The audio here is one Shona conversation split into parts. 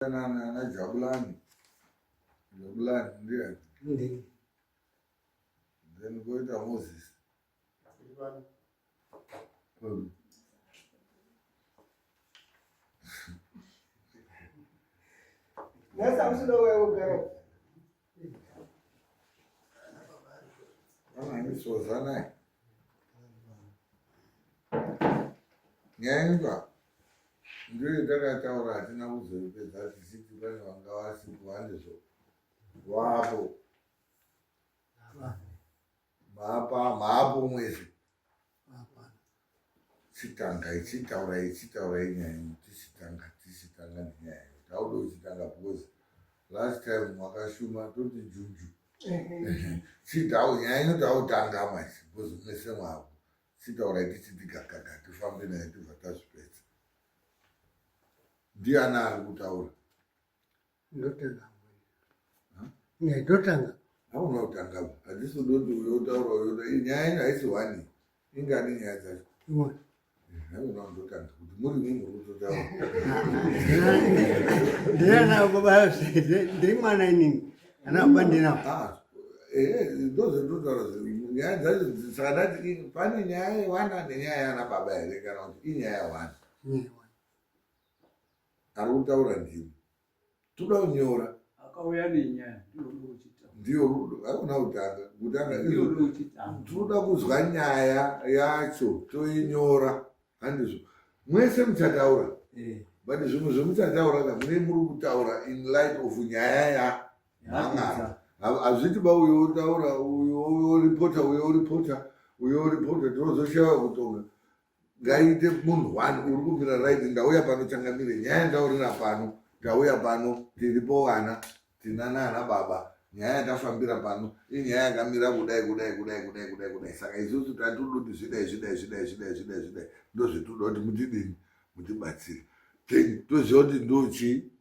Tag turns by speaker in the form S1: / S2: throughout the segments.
S1: na Jabulani ndiye then goita Moses
S2: nessa msido wewe garo
S1: ni sozana nyenga ndio takataura hatina kuzopedza tisiti pane vanga vasiku vanezvo wapo maapo mwezi chitanga ichitaura inyaya tisitanga nenyaya tauda uchitanga because last time makashuma toti juju chitau nyaya inotautanga masi because mese mwavo chitaura tichiti gagaga tifambe naye tibva tazvipedza ndiani ari kutaura
S2: ndotanga
S1: hauna kutanga handisi doti uyotaura uyoda nyaya ino haisi wani ingani nyaya dzacho hauna kundotanga kuti muri munhu uri kutotaura
S2: ndiyana baba ndiri mwana inini ana baba ndina
S1: ndozvendotaura nyaya dzacho saka ndati pane nyaya yewana nenyaya yana baba here kana kuti inyaya yawana ari kutaura ndimi toda kunyora
S3: akauya nenyaya
S1: ndiyo rudo hauna kutanga toda kuzwa nyaya yacho toinyora handizvo mwese muchataura but zvimwe zvemuchataura ka mune muri kutaura in light of nyaya yamangara hazviti ba uyo utaura uyo ripota tinozoshava kutonga ngaite munhu wani uri kumira right ndauya pano changamire nyaya ndaurira pano ndauya pano tiripo vana tina nana baba nyaya tafambira pano inyaya yakamira kudai saka isusu tatodoti zvidai ndozvetuda kuti mutidini mutibatsire then toziva kuti ndochi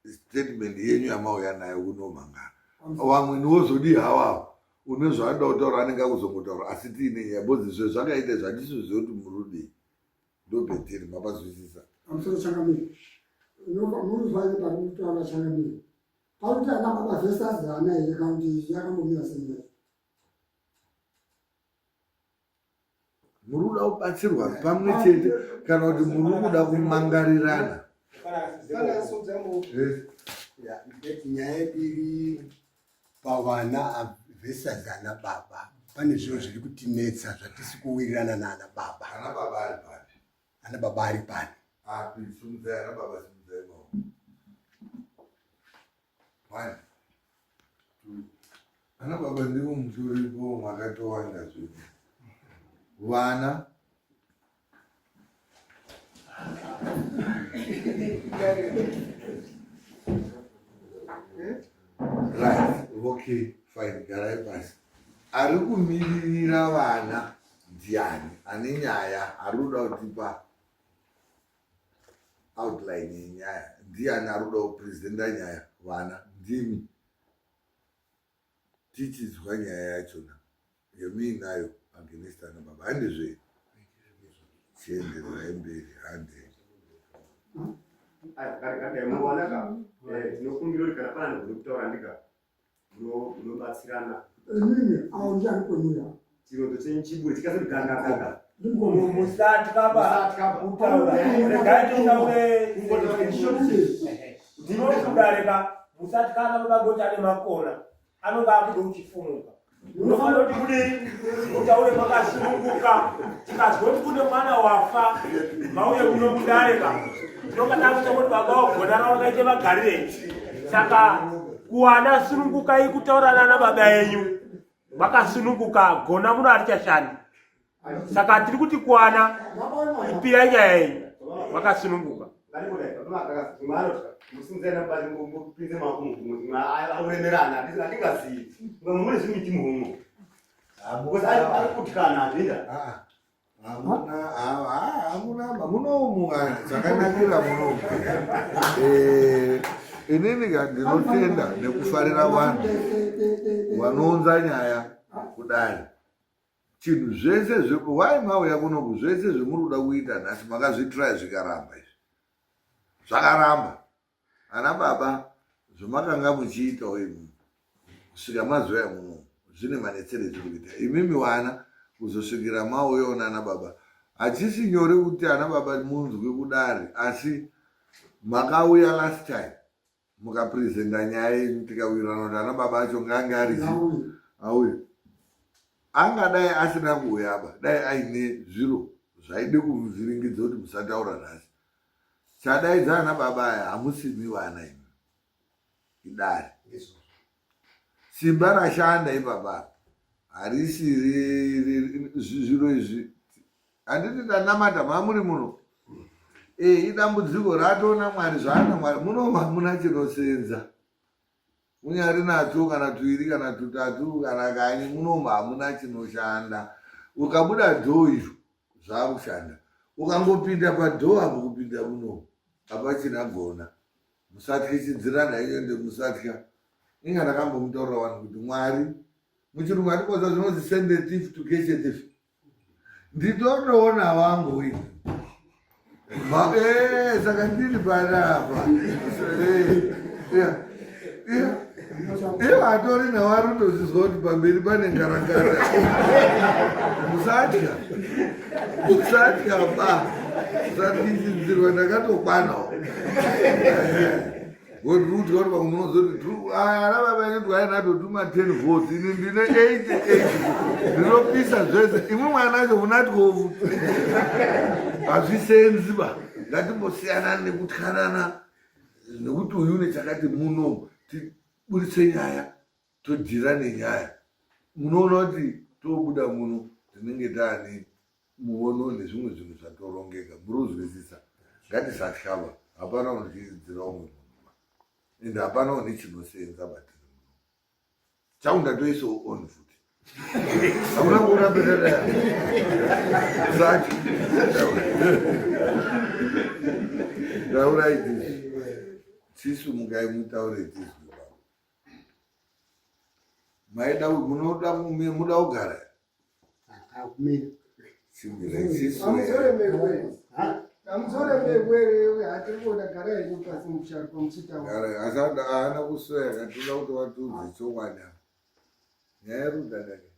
S1: statement yenyu yamauya nayo kunomangara vamwe niwozodi hawavo une zvaanoda kutaura anenge akuzongotaura asi tiine nyaya bozi zvezvakaita zvatisiziva kuti murudii ndobheteri mapazwisisa
S4: amusoro changamiri munozvaine pari kutaura changamiri pakuti ana baba vestas hana here kakuti yakambomira sei
S1: muri kuda kubatsirwa pamwe chete kana kuti muri kuda kumangarirana
S2: nyaya iri pavana vestas ana baba pane zvinhu zviri kutinetsa zvatisi kuwirirana naana baba ana baba ari pani
S1: ana baba ndivo mutoripo makatowanda zvinhu vana right okay fine garai pasi ari kumiririra vana ndiani ane nyaya ari kuda kutipa outline yenyaya ndiani ari kuda kuprezenda nyaya vana ndimi tichizwa nyaya yachona yemuinayo against ana baba handizve chienderera mberi hande
S5: tinokumbira kuti kana pana nhu kutaura ndika munobatsirana
S4: inini awo ndiani kwemuya
S5: chirondo chenyu chiburi tikasati gangagaga
S3: musati kaba kutaura regai titaure ndinokudarika musati kana mudagoti ane makona anonga akuda kuchifumuka unofanira kuti kudii utaure makasununguka tikazwa kuti kune mwana wafa mauye kuno kudarika tinonga takuita kuti baba wagona raungaite magarirei saka kuwana sunungukai kutaura nana baba yenyu makasununguka gona muno harichashandi saka tiri kuti kuwana ipirai nyaya yenyu makasununguka
S5: musinzaina bati mupinze makumu auremerana atingazivi mune zvimiti muhumo ari kutyana hazvinda
S1: hamuna munomu chakanakira munomu inini ndinotenda nekufarira vanhu vanounza nyaya kudai chinhu zvese wai mauya kunoku zvese zvemuri kuda kuita nhasi makazvitrai zvikaramba izvi zvakaramba ana baba zvomakanga muchiita imi kusvika mazoya muno zvine manetseredzo kuita imimi wana kuzosvikira mauyaona ana baba hachisi nyore kuti ana baba munzwe kudari asi makauya last time mukapresenta nyaya yenyu tikawirirana kuti ana baba acho ngange arizi auye angadai asina kuuyaba dai aine zviro zvaide kuvhiringidza kuti musataura nhasi chadaidza ana baba aya hamusimi vana imi idari simba rashanda ipapa harisiri zviro izvi handiti ndanamata mamuri muno idambudziko ratoona mwari zvaana mwari munoma hamuna chinosenza munyari nato kana tuiri kana tutatu kana kanyi munoma hamuna chinoshanda ukabuda dhoo izvo zvakushanda ukangopinda padhoo apo kupinda muno hapachina gona musatya chidzirana iyoende musatya inga ndakambomutaurira vanhu kuti mwari muchirungu atipoza zvinonzi send the thief to catch a thief nditotoona vangu ini saka ndiri panapa ivo hatori nawarutozvizwa kuti pamberi pane ngarangara musatya ba musatichidzirwa ndakatokwanawo kuti pamunozoti ana baba edu ainatotuma 10 votes ini ndine 88 ndinopisa zvese imwe mwana acho munatikovu hazvisenziba ngatimbosiyana nekutyanana nekuti uyu nechakati muno tiburitse nyaya todhira nenyaya munoona kuti tobuda muno tinenge taane muono nezvimwe zvinhu zvatorongeka murozwisisa ngatisatyava hapana unochidzira umwe ende hapana une chinosenza batiri muno chaunda toiso on futi hamuna kuona mbedada zati tauraitizvi chisumukai mutaure tizvi maida muda kugara simbirai chisu haana kusoya katida kuti watudze chokwadi nyaya yeruda dake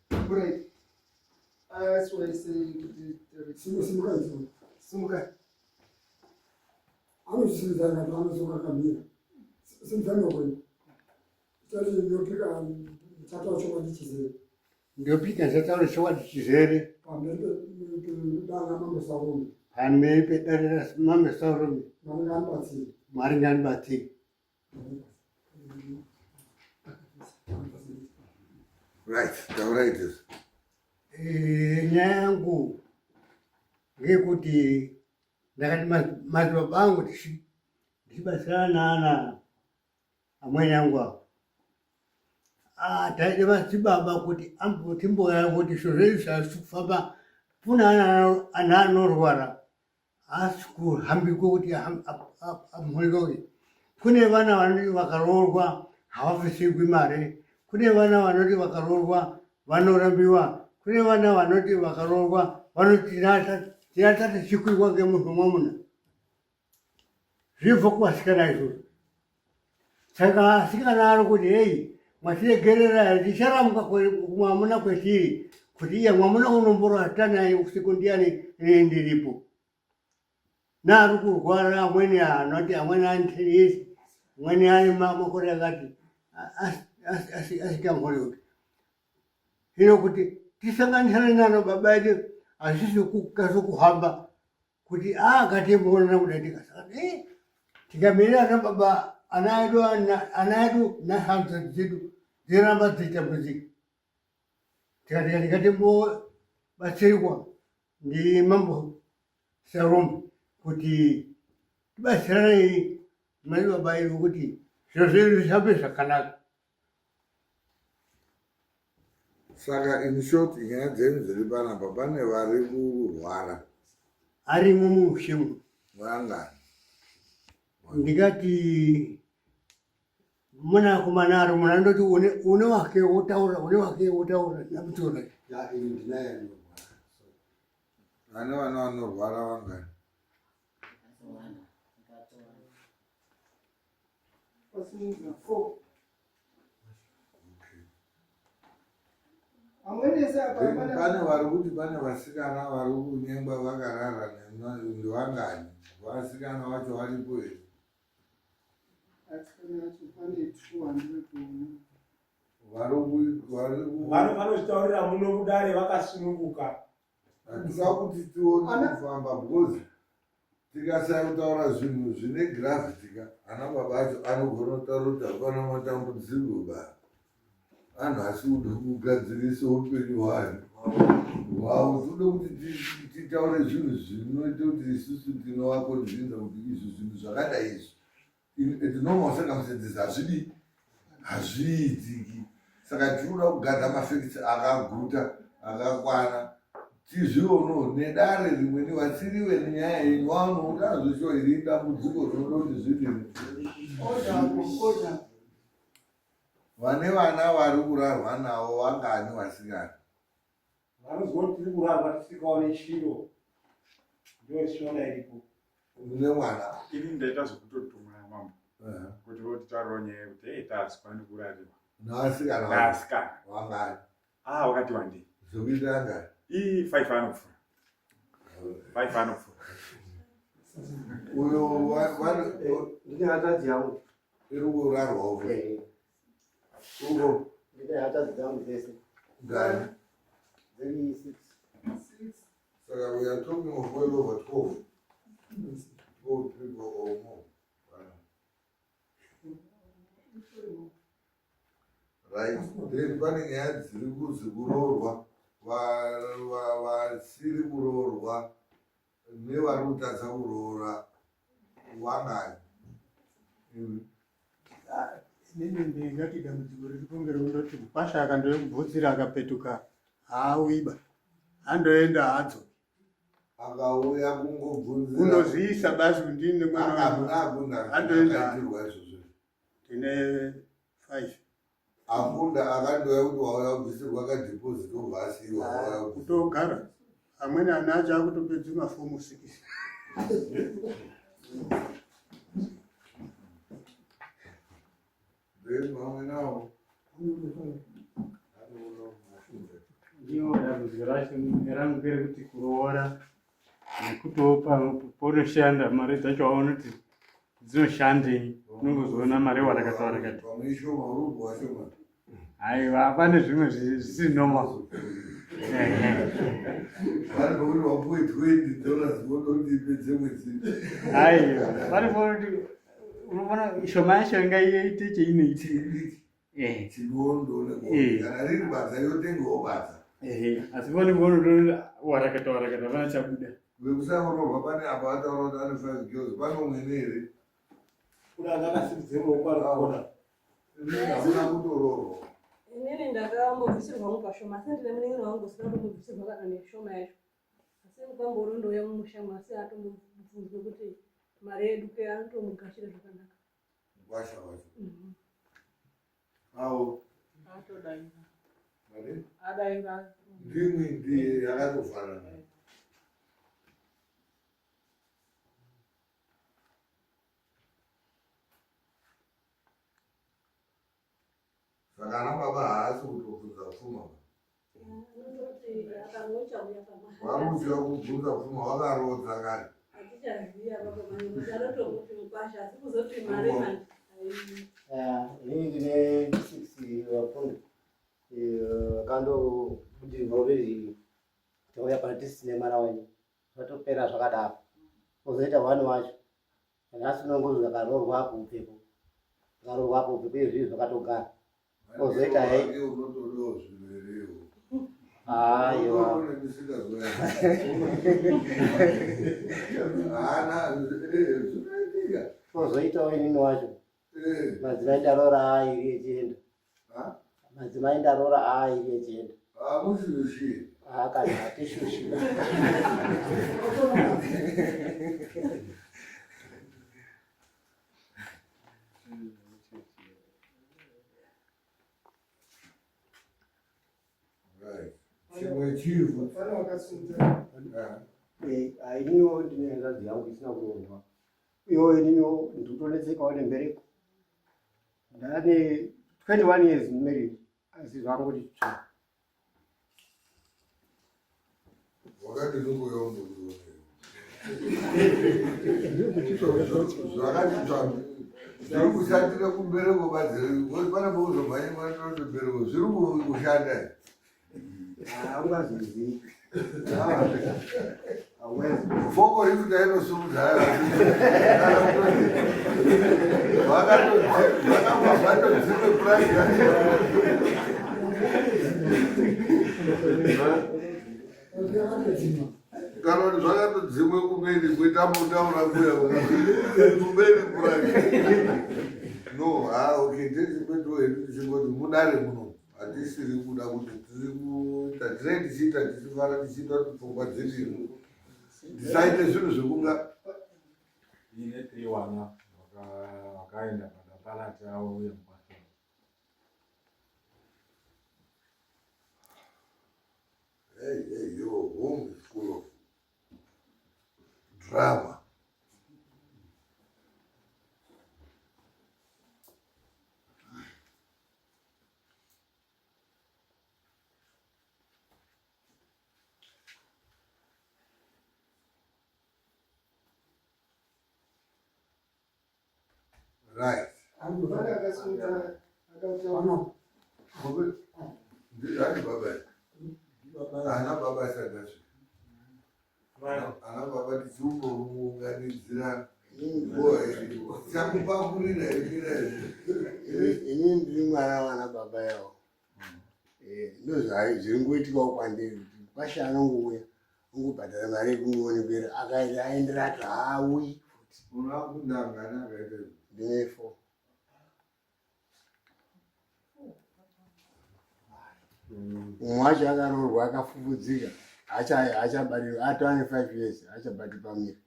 S4: anozvisivizana kuti anozoka kamira simfanokweni tati ndopika chataura chokwadi chizere
S2: ndopika chataura chokwadi chizere
S4: pamberi pedana mamesarome
S2: pamberi pedare mamesarome
S4: maringanibatsiri
S2: maringanibatsiri
S1: right tauraitizvi
S2: nyaya yangu ngekuti ndakati madzibaba angu tichibatsirana naana amweni angu avo taide madzibaba kuti ambotimboya kuti zviro zvedu zvasi kufamba puna ana anorwara asi kuhambiko kuti amhoreke kune vana vanoti vakaroorwa havabvisigwi mare kune vana vanoti vakaroorwa vanorambiwa kune vana vanoti vakaroorwa vanotinata tichikwiwa ngemunhu mwamuna zvibva kuvasikana izvozvo saka asikana ari kuti hei mwatiregerera ticharamuka mwamuna kwetiri kuti iye mwamuna unomborata naye usiku ndiani ndiripo naari kurwara amweni anoti amweni aniteresi amweni ane makore akati asikamhoryoke hino kuti tisanganisane nano baba edu hazvisi kuhamba kuti akatimboonana kuda tikasaka tikamirira ana baba ana edu nahanza dzedu dziramba dzichitambudzika tikatika tikatimbobatsirwa ndimambo Sarome kuti tibatsirane mai baba edu kuti zviro zvedu zvihambe zvakanaka.
S1: Saka in short nyaya dzenyu dziri panapa pane vari kurwara
S2: arimo mushemu
S1: vangani
S2: ndikati mwanakomana ari muna ndoti une wake wotaura ndamutora
S1: ane vana vanorwara vangani
S6: vakasununguka 4. Amweni ese
S1: pane vari kuti pane vasikana vari kunyengwa vakarara ndevangani vasikana vacho varipo here
S3: vanozvitaurira muno kudare vakasununguka.
S1: hatisa kuti tione kufamba because tikasaya kutaura zvinhu zvine gravitika ana baba acho anogona kutaura kuti hapana matambudziko ba anhu asi kuda kugadzirisa upenyu hwani hwavo toda kuti titaure zvinhu zvinoita kuti isusu tinovakonvinza kuti izvi zvinhu zvakadai izvi tinomawo circumstances hazviitiki saka tinoda kugadza mafekiti akaguta akakwana tizviono nedare rimwe nevatsiriwe nenyaya yenyu vanokuti azvisho iri dambudziko rinoda kuti zvidini vane vana vari kurarwa navo vangani vasikana
S3: vanozwa kuti tiri kurarwa tisikaone chiro ndosvona iripo
S1: mune mwana
S5: ini ndaita zvekutotuma mambo kuti votitaurawo nyaya yekuti ei tazwa ndikurariwa
S1: navasikana vangani
S5: wakati wandei
S1: zvokuitira ngani
S5: 5 anopfuura 5 anopfuura
S1: uyo
S2: ndine hatadzi yangu
S1: iri kurarwa uko
S2: ndine hatadzi dzangu dzese
S1: ngani
S2: dziri 6.
S1: saka we are talking of well over 12 people or more right then pane nyaya dziri kuzi kuroorwa vasiri kuroorwa nevari kutadza kuroora wangani
S7: inini ndingati dambudziko riripo ngerondoti mupasha akandoye kubvutsira akapetuka haawiba andoenda hadzo
S1: akauya kungobvunzira
S7: kundozviisa basi ndini mwana andoenda
S1: izvozvo
S7: tine 5
S1: akunda akandouya kuti wauya kubvisirwa kadhipoziti obva asiyiwa
S7: kutogara amweni ana acho akutopedza mafomu 6
S1: then mamwe nawo
S8: ndiwo dambudziko racho rangu ngerekuti kuroora nekutopa ponoshanda mari dzacho waona kuti dzinoshandei unongozoona mari warakatawarakati
S1: pamishoma urubwa washoma
S8: aiwa pane zvimwe zvisiri normal
S1: vari kuti wapuwe $20 voda kuti ipedze mwedzi
S8: aiwa paripo kuti unoona shoma yacho ngaiite cheinoiti
S1: chidondo kana riri badza yotengawo badza
S8: asi pane ponotoona warakata pana chabuda
S1: vekusaroorwa pane apa ataura kuti ane 5 girls pane umwene here
S3: kuti angakasimidze maoko arikukona
S1: hamuna kutoroorwa
S9: inini ndakambobvisirwa mukashoma asi ndine munin'ina wangu usikambombobvisirwa kana neshoma yacho asi mukamborondouya mumushango asi atombobvunzwe kuti mari yedu ke anotomugashira zvakanaka
S1: washa wacho awo
S9: atodaira
S1: mari
S9: adaira
S1: ndimwi ndiye akatofanana saka ana baba haasi kutobvunza pfuma
S9: anoti akangochauya
S1: wamuchiwa kubvunza pfuma wakarodza kare
S9: hatichaziya baba vanhu kuti anotomuti mupasha asi kuzoti mari mani
S2: inini ndine 6 vafundi vakandobudirwa uri tauya pano tisine mwana wenyu zvatopera zvakadaro ozoita 1 wacho nhasi unongozi akaroorwa apo upepo akaroorwa apo upepo izvi zvakatogara ozoita hei
S1: unotoriwo zviverewo
S2: aiwa
S1: zvinoitika
S2: ozoitawo inini wacho madzimai ndaroora airi echienda madzimai ndaroora airi echienda
S1: hamushushi
S2: akani hatishushi
S1: chimwe chivu
S2: ininiwo ndine hanzvadzi yangu isina kuroorwa iwo ininiwo ndikutonetsekawo nembereko ndane 21 years married azizvangoti tsva
S1: wakati nukuyondo zvakati tsva zviri kushatira kubereko badziri pana bokuzomhanya mwana tobereko zviri kushanda
S2: aungazozivi
S1: foko rikuta inosurudza vakatodzime purasi kana kuti zvakatodzimwe kumeni kwetambotaura kuya kumeni purasi no okay ndezikwetu hedu tichingoti mudare muno hatisiri kuda kuti tiri kuita tirei tichiita tichifara tichiita kuti pfungwa dzetiri tisaite zvinhu zvekunga
S5: ine 3 wakaenda padapalati avo uye mukwasha
S1: hey, your home is full of drama. Right.
S4: Ano.
S1: Ndani baba. Ana baba sagashi. Ana baba tichumbo muunganidzira. Chakupakurira
S2: ini ndiri mwana wana baba yavo ndozviri ngoitikawo kwandiri kuti kwasha anongouya ongobhadhara mari yekungonekera akaita aendera ati haaui
S1: unakundangana akaita
S2: ndine 4 umwe wacho akaroorwa akafufudzika hachabatiri atone 5 years hachabati pamiri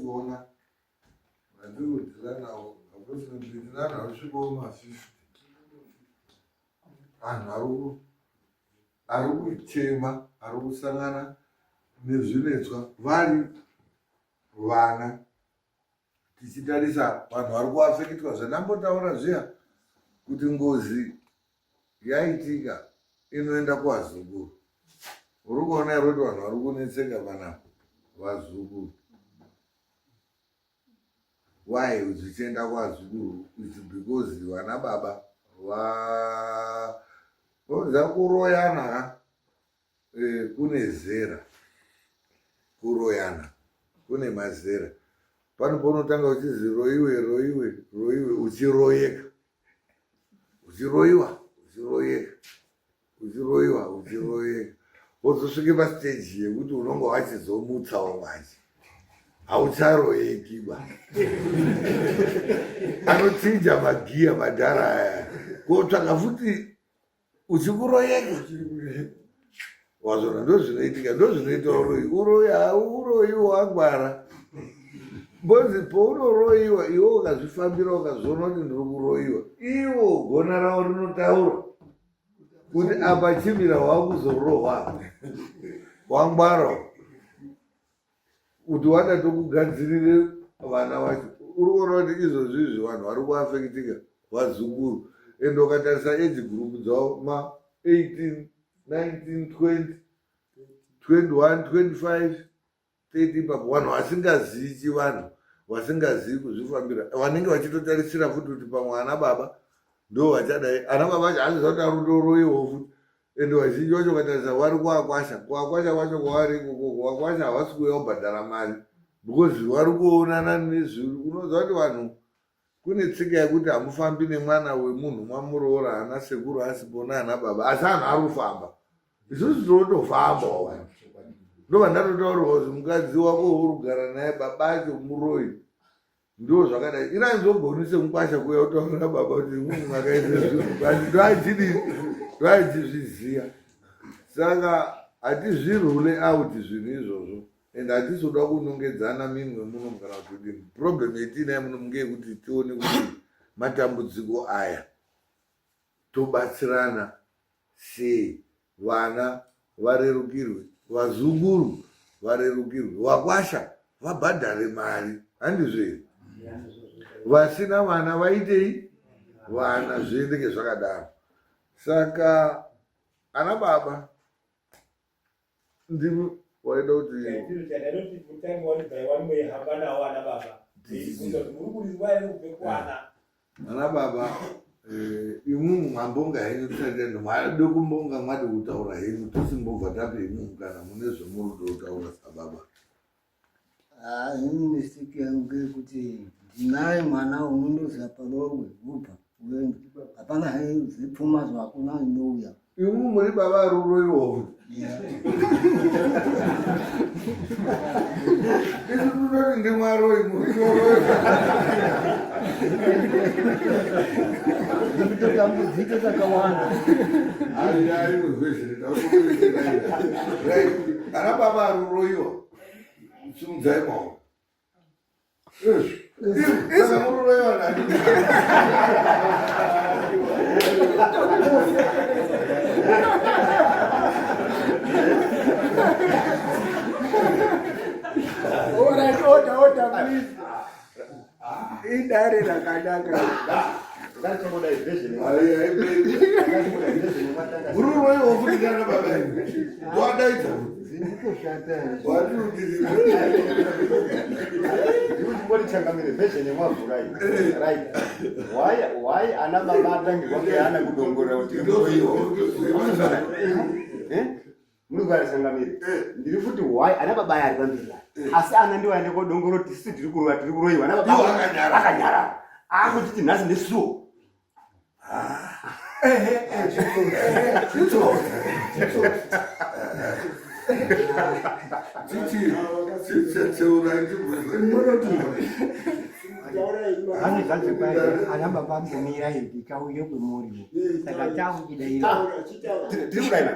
S1: kuona vandikudziranawo approximately asvikawo ma50 anhu ari kuchema ari kusangana nezvinetswa vari vana tichitarisa vanhu vari kuafekitwa zvandambotaura zviya kuti ngozi yaitika inoenda kuwazukuru uri kuona iro kuti vanhu vari kunetseka panapa vazukuru why uchienda kwazukuru is because vana baba vaza kuroyana kune zera kuroyana kune mazera pano paunotanga uchizi roiwe uchiroyeka uchiroyiwa wozosvike pasiteji yekuti unonga wachizomutsawo manje haucharoyekiba anochinja magiya madhara aya kotsvaka futi uchikuroyeka wazona ndozvinoitika ndozvinoita uroyiwa wangwara bonzi paunoroyiwa iwe ukazvifambira ukazoona kuti ndiri kuroyiwa iwo gona ravo rinotaura kuti apa chimira wakuzorohwa wangwara kuti wada tokugadzirire vana vacho uri kuona kuti izvozvi izvi vanhu vari kuafekitika vazukuru ende ukatarisa age group dzavo ma 18 19 20 21 25 30 papo vanhu vasingazivi chivanhu vasingazivi kuzvifambira vanenge vachitotarisira futi kuti pamwe ana baba ndo vachadai ana baba vacho hazviza kuti arundoroyiwo futi ende vazhinji vacho ukatarisa vari kuakwasha kwacho kwavari kuakwasha havasi kuuya kubhadhara mari because vari kuonana nezviri unoziva kuti vanhu kune tsika yekuti hamufambi nemwana wemunhu mwamuroora ana sekuru asipo naana baba asi anhu ari kufamba isusu tinotofambawo vanhu ndo vandatotaurwa kuti mukadzi wako uri kugara naye babacho muroyi ndo zvakadai iranzogonise mukwasha kuya kutaurira baba kuti mwakaite zvinhu basi ndoachizviziya saka hatizvirule out zvinhu izvozvo ende hatisoda kunongedzana minwe muno kana kuti problem yetiinaye muno ngeyekuti tione kuti matambudziko aya tobatsirana sei vana varerukirwe, vazukuru varerukirwe, wakwasha vabhadhare mari, handizvo here? Vasina vana vaitei? Vana zviendeke zvakadaro. Saka ana baba ndimi waida kuti ana baba imumu mwambonga henyu tisatenda mwade kumbonga mwade kutaura henyu tisimbobva tape imumu kana mune zvemuri kutaura sababa.
S6: Ini mistake yangu ngekuti ndinaye mwana unondoziva parogwe ubva uende hapana hai zvipfuma zvako na inouya
S1: imumu muri baba ruroiwo izvunoti ndimwaroi muriroroi
S6: ndikutotambudzika kakawanda
S1: ai muzvezvireta ana baba aruroiwa simudzai maoko saka mururoiwa nani
S2: Order, please. Idare rakanaka.
S1: mururoiwa ufunikana baba wadaidza
S2: Why ana baba atangirwa ngeana kudongorera kuti munogara sangamire ndiri kuti why ana baba aya ari pamberi asi ana ndiwo aende kodongorera kuti sisi tiri kurwa tiri kuroiwa ana baba akanyarara akuti nhasi ndisuwo
S6: hani zvanzi kwai ana baba mbomira ivi chauye kwemuriwo saka chakuchidaira
S2: tiri kudaina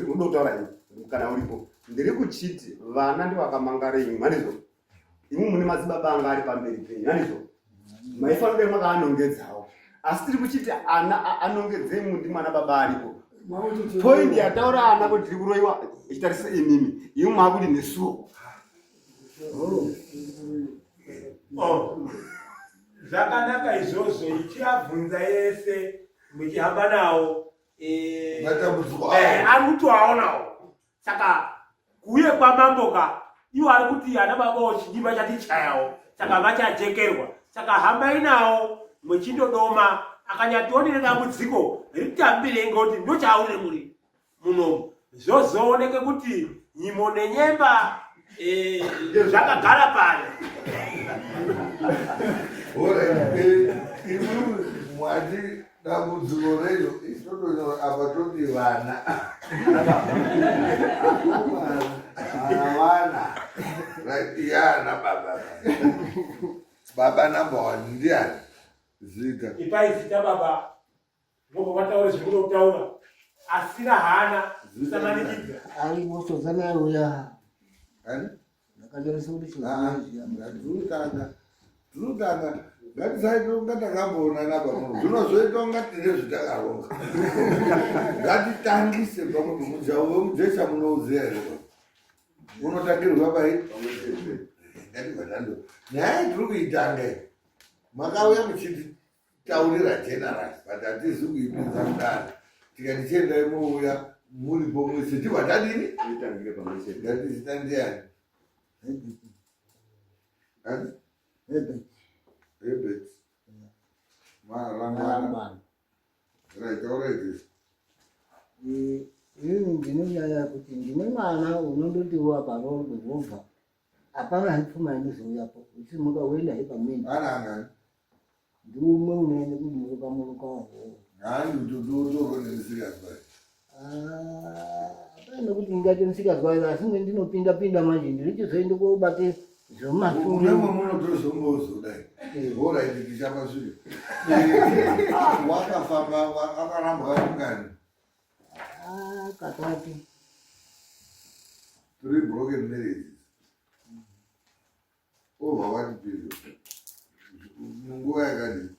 S2: mudo kutaura kana uripo ndiri kuchiti vana ndivakamangarei manizvo imwe mune madzibaba anga ari pamberi penyu manizvo maifanira makaanongedzawo asi tiri kuchiti ana anongedzei mundi mwana baba aripo point yataura ana kuti tiri kuroiwa ichitarisira imimi imwe maakuti nesuwo
S3: zvakanaka izvozvo ichiabvunza yese muchihamba nawo anotoaonawo. Saka kuye kwamamboka iwo ari kuti ana baba chidima chatichayawo saka vachajekerwa. Saka hambai nawo muchindodoma akanyationere dambudziko ritambire ngoti ndochaurire muri munomu zvozooneke kuti nyimo nenyemba zvakagara pale.
S1: mwati dambudziko reyo isitotonyora apa toti vana vana yana baba baba number 1 ndiani zita
S3: ipai zita baba ngoba vataure zvikuda kutaura asina hana zisamanikidza
S6: aiwosozana uya
S1: ani
S6: ndakanyoresa kuti
S1: tinotanga ngatisaita takamboonana pamunhu zvinozoita kunga tine zvitakaronga ngatitangise pamunhu mujauve mujesa munouziya here unotangirwa pai ngativadando nyaya tiri kuitanga makauya muchitaurira general but hatizi kuipinza kudaro tikati chiendai mouya muri pomwese tibvatadini ngatizita ndiani Hebert. Marangwana. Right, already.
S6: Ini ndinonyaya kuti ndine mwana unondotiwa parogwe wobva hapana haipfuma inozouyapo uchimuka uenda hepamweni
S1: Anangani.
S6: ndiumwe unoende kumuruka muruka waho
S1: ndinotoronesirazvai
S6: hapana kuti ndingati ndisikazwai asi ndinopinda pinda manje ndirichizoende kobate
S1: zvomasungemwe munotozombouzodai oraiti tichapasvika wakafamba akarambwa ungani
S6: katatu
S1: 3 broken marriages over what period munguva yakadii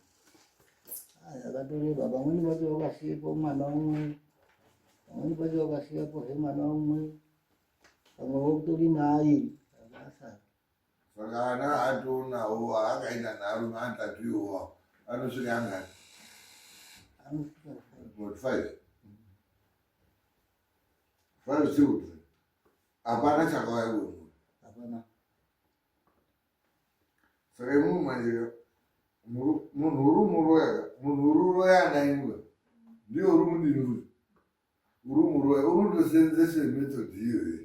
S6: yakatoreba pamweni pacho vakasiyepo mwana umwe pamweni kwacho wakasiyapo he mwana umwe pamwe wokutori naye akasara
S1: saka ana atonawo akaenda narume atatu iwowa anosvika angani
S6: anosvika
S1: 5 children hapana chakauya kumunhu
S6: hapana.
S1: saka imumu manje munhu uri uroya anaimwe ndiyo uri mudini kuti uri muroya uri kutosenzese method iyoyo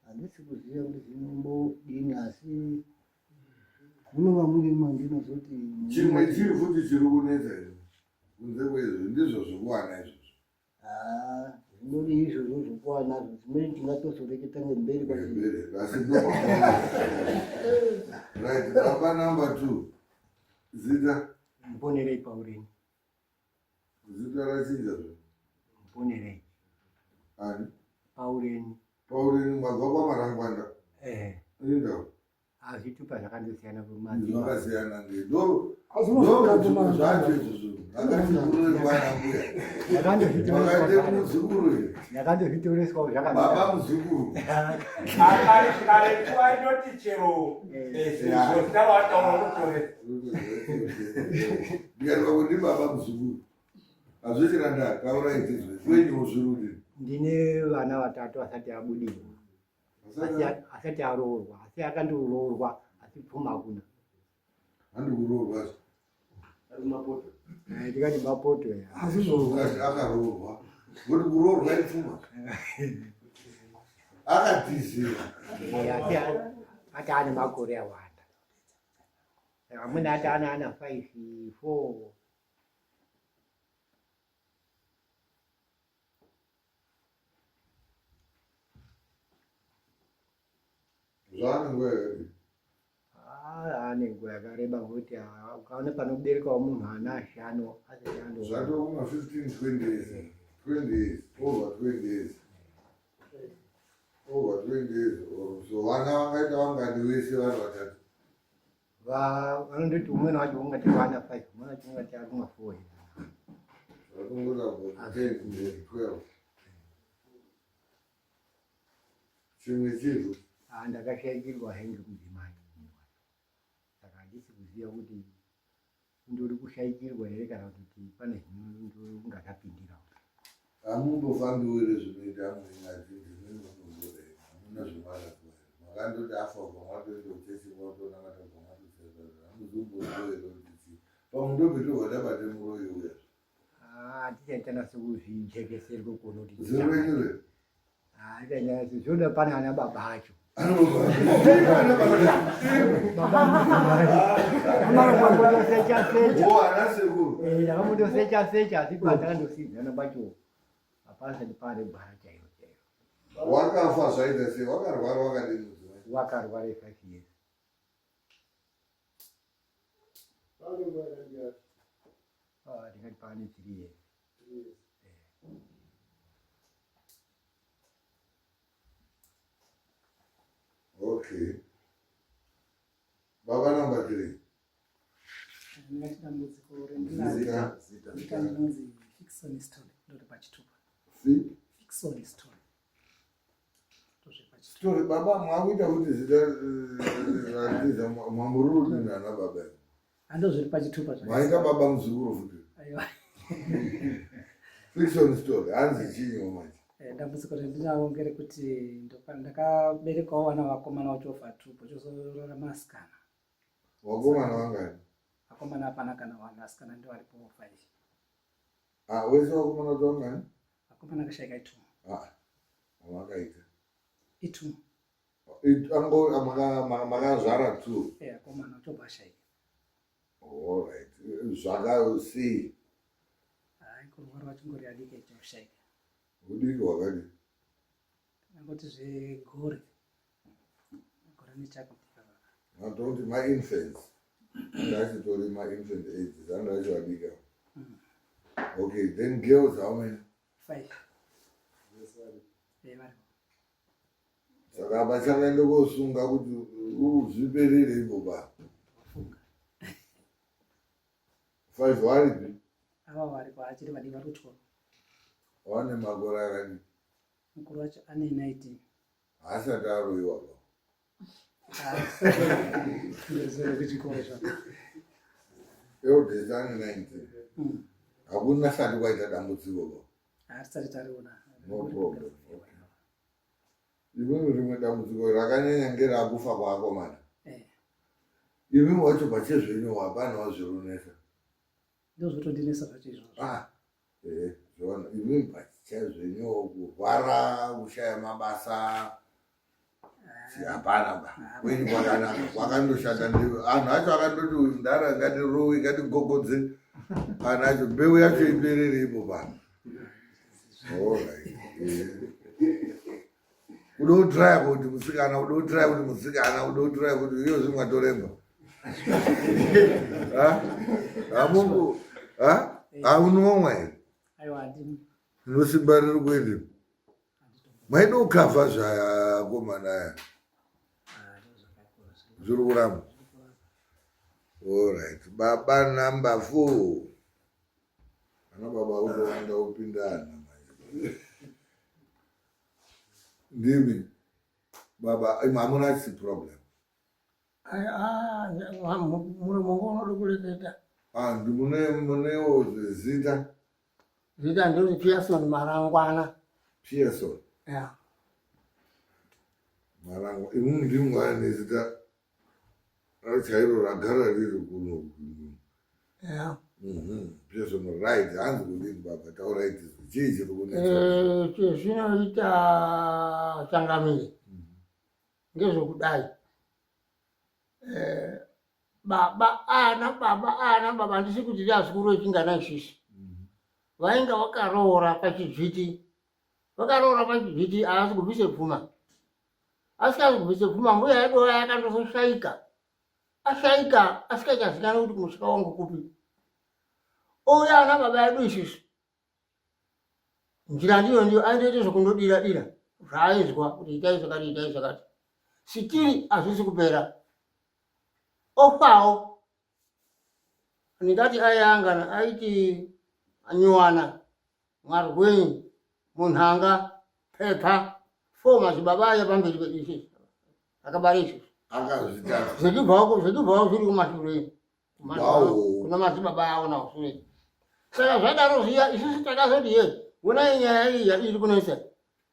S6: handisi kuziva kuti zvinombodini asi munova muri mandinozoti
S1: chimwe chiri futi chiri kunetsa kunze kwezvo ndizvo zvikuwana izvozvo
S6: zvinodi izvozvo zvikuwanazvo dzimweni tingatozoreketa ngemberi
S1: asi right baba number 2 zita
S3: Mponerei Paurini.
S1: zita rachinja zvo
S3: Mponerei.
S1: ani
S3: Paurini.
S1: mwabva kwamarangwanda indau
S3: Zvitupa zvakandosiyana kumadziva.
S1: zvakasiyana ngedo
S4: Azvinofana
S1: zvacho izvozvo akatikururikwana mbuya wakaite muzukuru
S3: Ndakandozvitoreswawo
S1: baba
S3: zvakanaka.
S1: muzukuru
S3: Karetu ainoti chero zvinhu tavataura kutoresa.
S1: ndikati kuti baba muzukuru hazvichiranda taura izvizvo kwenyu zvirudi
S3: Ndine vana vatatu asati abudirwa. Asati aroorwa. Asi akandoroorwa asi pfuma hakuna.
S1: handikuroorwa
S3: Ndikati mapoto ya.
S1: akaroorwa kuti kuroorwa ipfuma akatizira
S3: Ati ane makore awanda. Amweni ati ana 5, 4.
S1: zvaane nguva yakadii
S3: Ane nguva yakareba kuti ukaona panoberekawo munhu ana 5 asati ando.
S1: zvatokuma 15-20 years over 20 years so vana vangaita vangani vese vari vatatu
S3: Vanondoti umweni wacho ungati vana 5, umweni wacho ungati arumwa 4.
S1: zvatongoda 10-12 chimwe chinhu
S3: Ndakashaikirwa hengi kudzimai. Saka handisi kuziva kuti ndori kushaikirwa here kana kuti pane zvingakapindirawo.
S1: hamumbofambiwire zvinoita amwenazvindimenombore hamuna zvemarakuwa makandoti afa kwamatoendochechi kwatonamata kwamatoseza hamuzombozoere kuti pamundobitohwada bate muroyi uya
S3: Hatichaitana sekuzvijekeserwe kuona kuti
S1: zirenyure
S3: zvoda pane ana baba acho.
S1: ana sekuru
S3: Ndakambosecha asi pandakandosidzana pacho hapasati pane gwara chairo chairo.
S1: wakafa zvaita sei wakarwara wakadini mudzimai
S3: Wakarwara 5 years. Ndingati pane 3 years.
S1: okay baba number 3
S10: ndingati dambudziko
S1: zita
S10: rinonzi Fickson story ndori pachitupa. Fickson story
S1: story baba mwakuita kuti zita ratiza mwamurudi nana baba
S10: ando zviri pachitupa
S1: mwaita baba muzukuru futi
S10: aiwa.
S1: Fickson story hanzi chinyi manje
S10: Dambudziko randinawo ngerekuti ndakaberekawo vana vakomana vachofa 2 pochozorora masikana.
S1: wakomana wangani
S10: Vakomana hapana kana vana, asikana ndio varipo 5.
S1: wese wakomana kuti wangani
S10: Vakomana akashaika 2.
S1: makaita
S10: 2.
S1: makazvara 2
S10: Vakomana vachobva ashaika.
S1: alright zvakasei
S10: Kurwara vachingori adike choshaika.
S1: udiki wakadi
S10: Angoti zvegore. Gore nechakutika.
S1: matoti mainfants andachitori mainfant aids andachivadika okay then girls how many
S10: 5.
S1: saka pachakaenda kosunga kuti uzviperere ipopa 5 varipi
S10: Ava varipo achiri vadi vari kutyora.
S1: wane makore akadini?
S10: Mukuru wacho ane 19.
S1: Asati aroiwa ba.
S10: Ndezere kuchikoro zvako.
S1: Desane 19. Hakuna sati kwaita dambudziko ba.
S10: Hatisati tariona.
S1: No problem. Okay. Rimwe rimwe dambudziko rakanyanya ngerakufa kwaakomana. Imi wacho pachezvenyu hapana wazvironesa.
S10: Ndozvotondinesa zvacho izvozvo.
S1: Zvona imi pachezvenyu kurwara, kushaya mabasa. Hapana ba. Kwenyu kwakanaka, kwakandoshanda ndiwe. Anhu acho akandoti ndara ngatirowe, ngatigogodze. Anhu acho mbeu yacho iperere ipo pano. Alright. Udotraya kuti musikana, udotraya kuti musikana, udotraya kuti iyo zvimwatoremba. Mungu, unomwa here?
S10: Aiwa handini.
S1: Unosimba riri kuende? Maida kukavha zvakomana aya? Zviri kuramba? Alright. Baba number 4. Ana baba unowanda upindana. Ndimi. Baba, hamuna si problem.
S7: Muri mongono lokuleketa.
S1: Munewo zita?
S7: Zita ndiri Pearson Marangwana.
S1: Pearson?
S7: Yeah.
S1: Marangwana. Imu ndimwe nezita chairo ragara riri kuno.
S7: Yeah.
S1: Pearson, right. Hanzi kudini baba, tauraiti chii chiri kunetsa?
S7: Zvinoita Changamire. Ngezvokudai. Baba ana ndisi kuti ndiazukuru echingana isisi. Vainga vakaroora pachivhiti. Vakaroora pachivhiti haasi kubvise pfuma. Asikazi kubvise pfuma, mbuya edu yakandoshaika. Ashaika, asikachazikanwa kuti musika wangu kupi. Ouya ana baba edu isisi. Njira ndiyo andoite zvekundodira-dira. Zvaaizwa kuti itai zvakati. Sitiri hazvisi kupera. Ofawo. Ndingati ayangana, aiti anyuwana, Mwarwenyi, Munhanga, Pepa, foma zvibaba aya pamberi pedisi. Akabara izvi.
S1: Akazvitatu.
S7: Zvechibvawo zviri kumashure. Kuna madzibaba awo naushure. Saka zvadaro zviya, isusu takazoti wona nyaya iyi iri kunesa.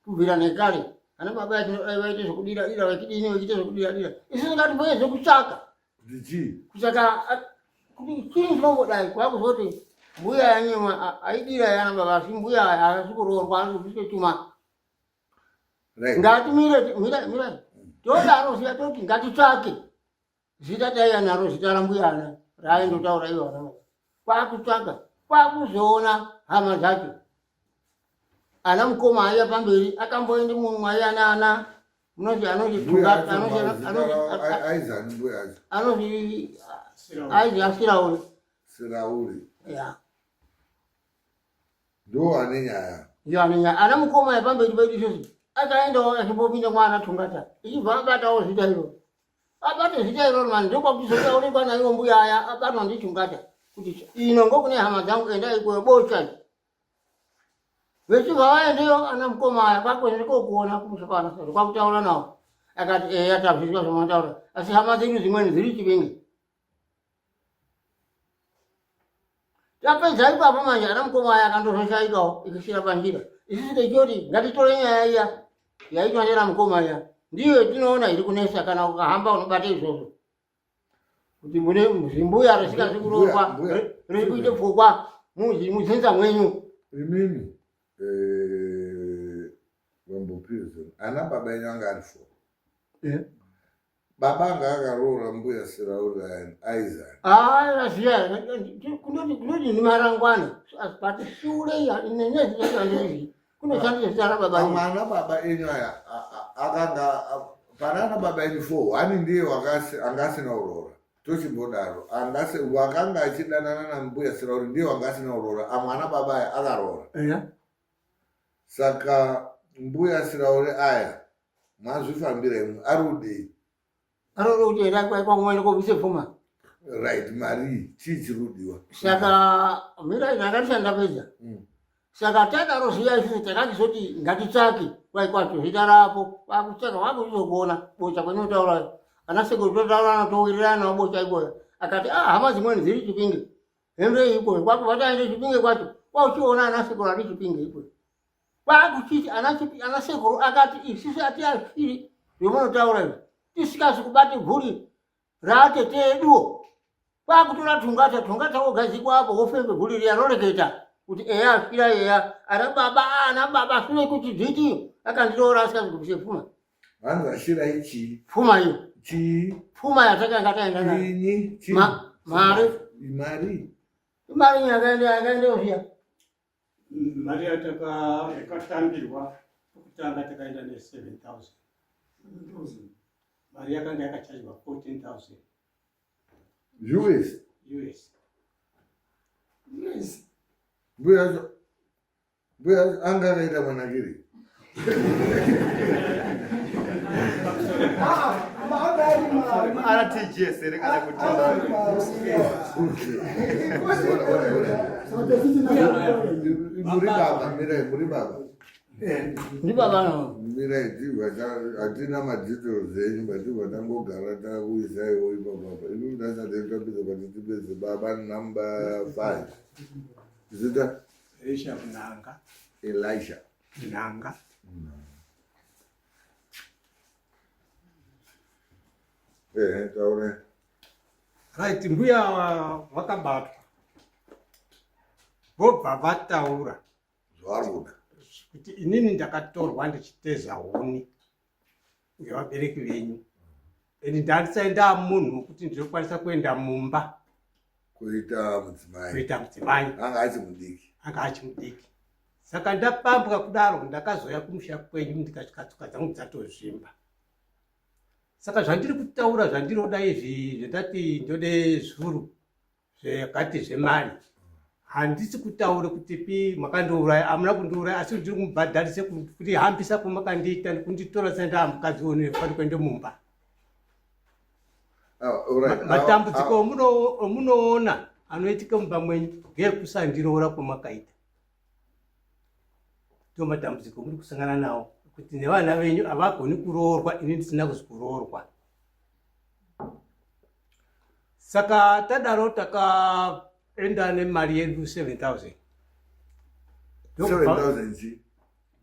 S7: Kubvira nekare. Ana baba vaite zvekudira-dira, vachidini vachiite zvekudira-dira. Isusu ngatiboyezve kutsvaka. Kutsvaka kuti chii chinombodai kwakuzoti mbuya yanyuma aidira yana baba asi mbuya haasi kuroorwa ari kubvise chuma. Ngatimire todaro ziya toti ngatitsvake zita taiya naro zita rambuya ana raaindotaura iwana. Kwakutsvaka kwakuzoona hama dzacho. Ana mukoma aya pamberi akamboende mumwe ana munoti aizi asirauri.
S1: Sirauri.
S7: Yeah.
S1: Ndo ane nyaya.
S7: Yo ane nyaya. Ana mukoma aya pamberi pedu isusu. Akaendawo achimbopinda mwana Tungata. Ichibva abatawo zita iro. Abate zita iro mani ndokwakuzotaurikwa naiwo mbuya aya abatwa ndi Tungata. Kuti ino ngokune hama dzangu endai ikweyo bocha. Vechibva vaendeyo ana mukoma aya kwakwende kokuona kumusapana kwakutaura nawo. Akati yatavizwa zvamataura. Asi hama dzedu dzimweni dziri Chivenge. Tapedza ipapo manje ana mukoma aya akandozoshaikawo ikisira panjira. Isusu techoti ngatitore nyaya iya yaitwa ndera mukoma iya. Ndiyo tinoona iri kunesa kana ukahamba unobate izvozvo. Kuti mune muzimbuya risikazi kuroorwa riri kuite pfungwa muzinza mwenyu.
S1: Imini Pearson, ana baba yenyu anga ari 4. Baba anga akaroora mbuya Sirauri Isaac.
S7: Ziya kunoti ni Marangwana. But shure inenezvizi kunoshandisa zita rababa.
S1: Mwana baba enyu aya akanga panana baba enyu 4, ani ndiye angasina aurora. Tochimbodaro wakanga achidanana nambuya Sirauri ndiye wangasina aurora. Amwana baba aya akaroora. Saka mbuya Sirauri aya mazvifambiremwe arudi.
S7: Arudi kuti enda kwamwene kobvise pfuma.
S1: Right, mari chii chirudiwa.
S7: Saka mira yakashanda pedza. Saka tadaro ziya isusu takachizoti ngatitsvake kwai kwacho zita rapo kwakutsvaka wakuchizokuona bocha kwenotaura ana sekuru totaurana towirirana bocha ikweyo akati hama dzimweni dziri Chipinge hembe ikweyo kwakubva taende Chipinge kwacho kwauchiona ana sekuru ari Chipinge ikweyo kwakuchiti ana sekuru akati isusu atiashiri zvemunotaura izvi tisikazi kubate bvuri raatete eduwo kwakutora tungata wogadzikwa apo wofembe bvuri riya roreketa kuti eya fira eya ana baba sure kuti dhiti akandiroora asikazi kubvise pfuma
S1: vanhu vashira ichi
S7: pfuma iyo
S1: chi
S7: pfuma yatakanga taenda nayo
S1: ini chi
S7: mari yakaendeyo zviya
S3: mari yakatambirwa kutanga takaenda ne7,000 mari yakanga yakachajwa 14,000 US.
S1: Buya angakaita manakiri
S8: anatijesere kana kuti
S1: muri baba
S7: ndi baba
S1: mirai hatina madetails enyu batigwa tangogara takuisaiwo ipapapa ini ndasataitabisa kuti tipedze baba number 5 zita Elisha
S2: Nanga.
S1: Taure.
S2: Right, mbuya wakabatwa. Vobva vataura.
S1: Zvaruda.
S2: Kuti inini ndakatorwa ndichiteza huni ngevabereki venyu. Eni ndatisaenda munhu kuti ndinokwanisa kuenda mumba.
S1: Kuita mudzimai. Anga
S2: achimudiki. Saka ndapambwa kudaro ndakazoya kumusha kwenyu ndikasvika tsoka dzangu dzatozvimba. Saka zvandiri kutaura zvandiroda izvi zvendati ndode zvuru zvakati zvemari. Handisi kutaura kuti makandiuraya, amuna kundiuraya asi ndiri kumubhadharisa kuti hambisa kwamakandiita kunditora senda mukadzi wone pari kuende mumba. Matambudziko omunoona anoitika mumba mwenyu ngeekusandiroora kwamakaita. Ndo matambudziko muri kusangana nawo kuti nevana venyu havagoni kuroorwa ini ndisina kuzokuroorwa. Saka tadaro takaenda nemari yedu 7,000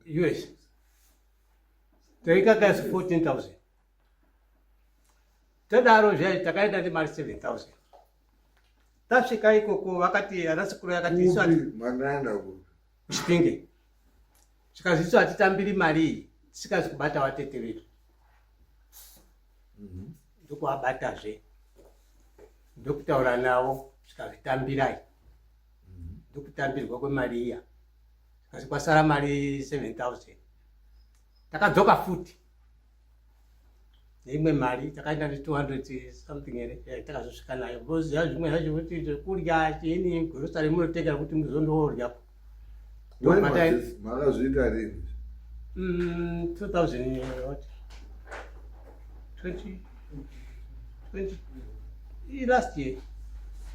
S2: US. Taikaka 14,000. Tadaro zvai takaenda nemari 7,000. Tasvika ikoko vakati anasikuru yakati isu ati
S1: manaenda
S2: Chipinge. Chikaziso hatitambiri mari iyi tisikazi kubata vatete vedu. Ndokuvabatazve. Ndokutaura navo zvikavitambirai. Ndokutambirwa kwemari iya. Zvikazi kwasara mari 7,000. Takadzoka futi. Neimwe mari takaenda ne200 something ere takazosvika nayo. Voziva zvimwe zvacho kuti zvekurya chiini grocery munotenga kuti muzondorya.
S1: Makazviita rini?
S2: 2000 what? 20 last year.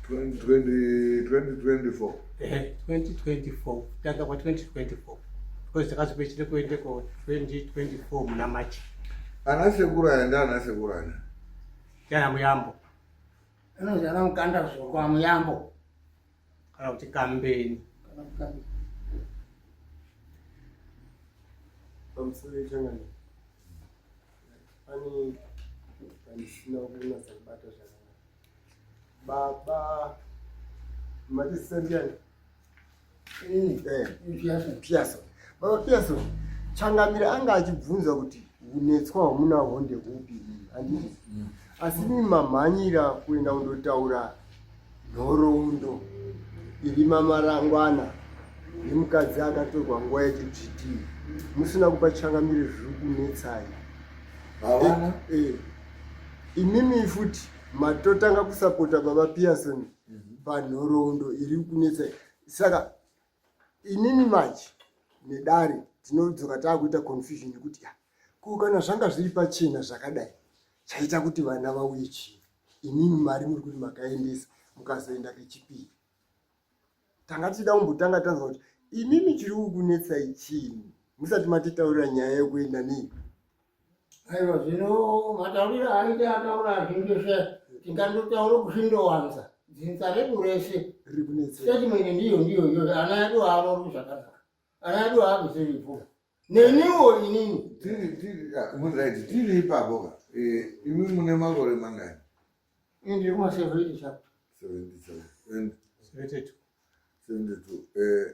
S1: 2024.
S2: 2024. Tanga kwa 2024. Because takazopedzera kuende ko 2024 muna March.
S1: Anasekura enda anasekurana.
S2: Kana Muyambo.
S7: Anozara mukanda kwa Muyambo.
S2: Kana kuti Kambeni.
S11: Pamusoro changani. Ani panisina kunasa kubata zvakanaka. Baba matisandiani. Piaso. Baba Piaso. Changamira anga achibvunza kuti unetswa hwamunahwo ndekupi handiti. Asi mimamhanyira kuenda kundotaura nhoroondo iri mamarangwana nemukadzi akatorwa nguva yechitsviti. Musina kupa Changamire zviri kunetsai.
S1: Havana?
S11: Imimi futi matotanga kusapota Baba Pearson panhoroondo iri kunetsai. Saka inini manje nedare tinodzoka taakuita confusion yekuti kana zvanga zviri pachena zvakadai chaita kuti vana vauye chii. Inini mari muri kuti makaendesa mukazoenda kechipiri. Tanga tichida kumbotanga tanzwa kuti inini chiri kukunetsai chini musati matitaurira nyaya yekuenda nini?
S7: Aiwa, zvino mataurira aite ataura azvingeshe tingandotaura kusvindowanza dzinza redu reshe
S11: Riri kunetsai.
S7: statement ndiyo ana edu aarori zvakanaka, ana edu aakuziripo neniwo inini
S1: tiri ipapo ka imi mune makore mangani?
S7: ndiri kuma-70 chapter
S1: 77
S3: 72.
S1: 72.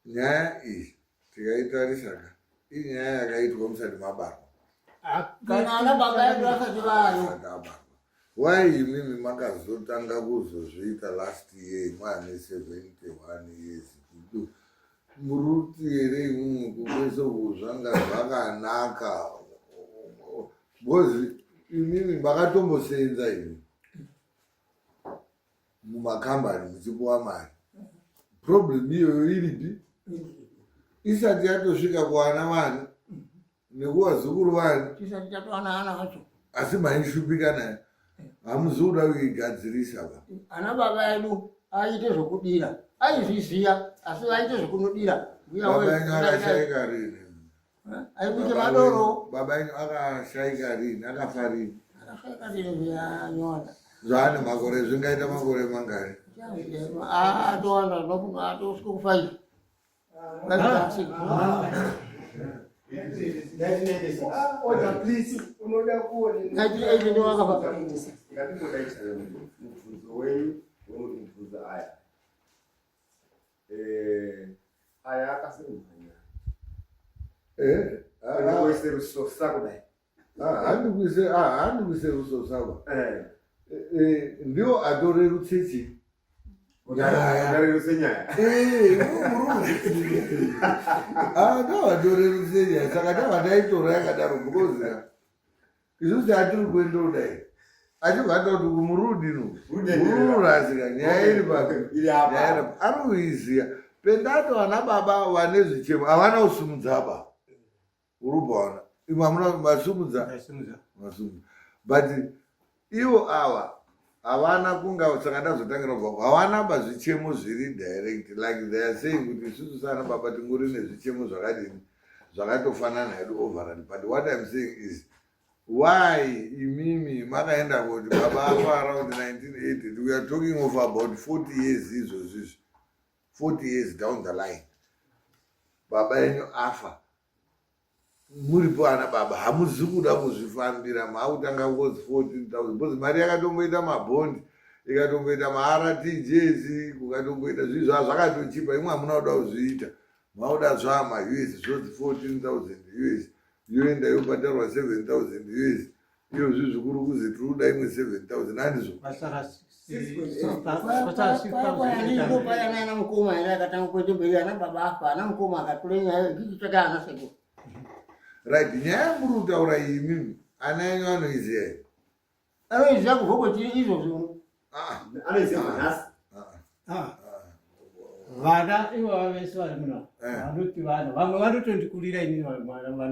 S1: Nyaya iyi tikaitarisaka inyaya yakaitwa musati mabarwa.
S7: kana ana baba edu asati vayo.
S1: Why imimi makazotanga kuzozviita last year mwane 71 years kudu muruti here imimi kukweso zvanga zvakanaka because imimi makatombosenza imi mumakambani muchipuwa mari. Problem iyoyo iripi isati yatosvika kuwana vana nekuwazukuru vana
S7: tisati tatowana ana vacho,
S1: asi maishupika naye hamuzoda kuigadzirisa ba.
S7: ana baba edu aite zvokudira, aizviziya asi aite zvokunodira.
S1: Baba yenyu akashaika rini?
S7: Aikuite madoro.
S1: Baba yenyu akashaika rini? Akafa rini?
S7: Akashaika rini zvanyona
S1: zvaane makore zvingaita makore mangani?
S7: atowanda zvinofunga atosvika ku5.
S11: Order please. Unoda kuona.
S7: Ndio wakafa.
S11: Mfunzo wenyu mfunzo aya. Aya akasemanya. Wese ruso sakudai.
S1: Handi kuise ruso sako. Ndio atore rutsitsi. Ndovadorerusenya saka ndavadaitora yakadaro because isusu hatiri kuenda kudai achigata kuti kumurudino ururasika nyaya iri paa ari kuiziya pendato vana baba vane zvichemo havana kusimudzaba urubvaona imwe hamuna masumudza but ivo ava havana kunga saka ndazotangira kubva havana bazvichemo zviri direct like they are saying kuti isusu sana baba tingori nezvichemo zvakadini zvakatofanana hedu overall. But what I'm saying is why imimi makaenda kuti baba afa around 1980 we are talking of about 40 years izvozvizvi 40 years down the line baba yenyu afa muripo ana baba hamuzi kuda kuzvifambira maakutanga kozi 14,000 because mari yakatomboita mabhondi ikatomboita maRTJs kukatomboita zvinhu zvakatochipa imwe hamuna kuda kuzviita mauda zvama US zvozi 14,000 US yoenda yobhadharwa 7,000 US iyo zvinhu zvikuru kuzi tiriuda imwe 7,000 handizvo
S7: paya nana mukoma ere akatanga kuita mberi ana baba afa ana mukoma akatora nyaya ichitsvaka ana sekuru.
S1: Right, nyaya muri kutaura iyi mimi ana yenyu anoiziya here?
S7: Anoiziya kubva kwetiri izvozvo.
S11: Anoiziya manhasi.
S10: Vana ivo vese vari muno vanoti vana vamwe vanotondikurira inini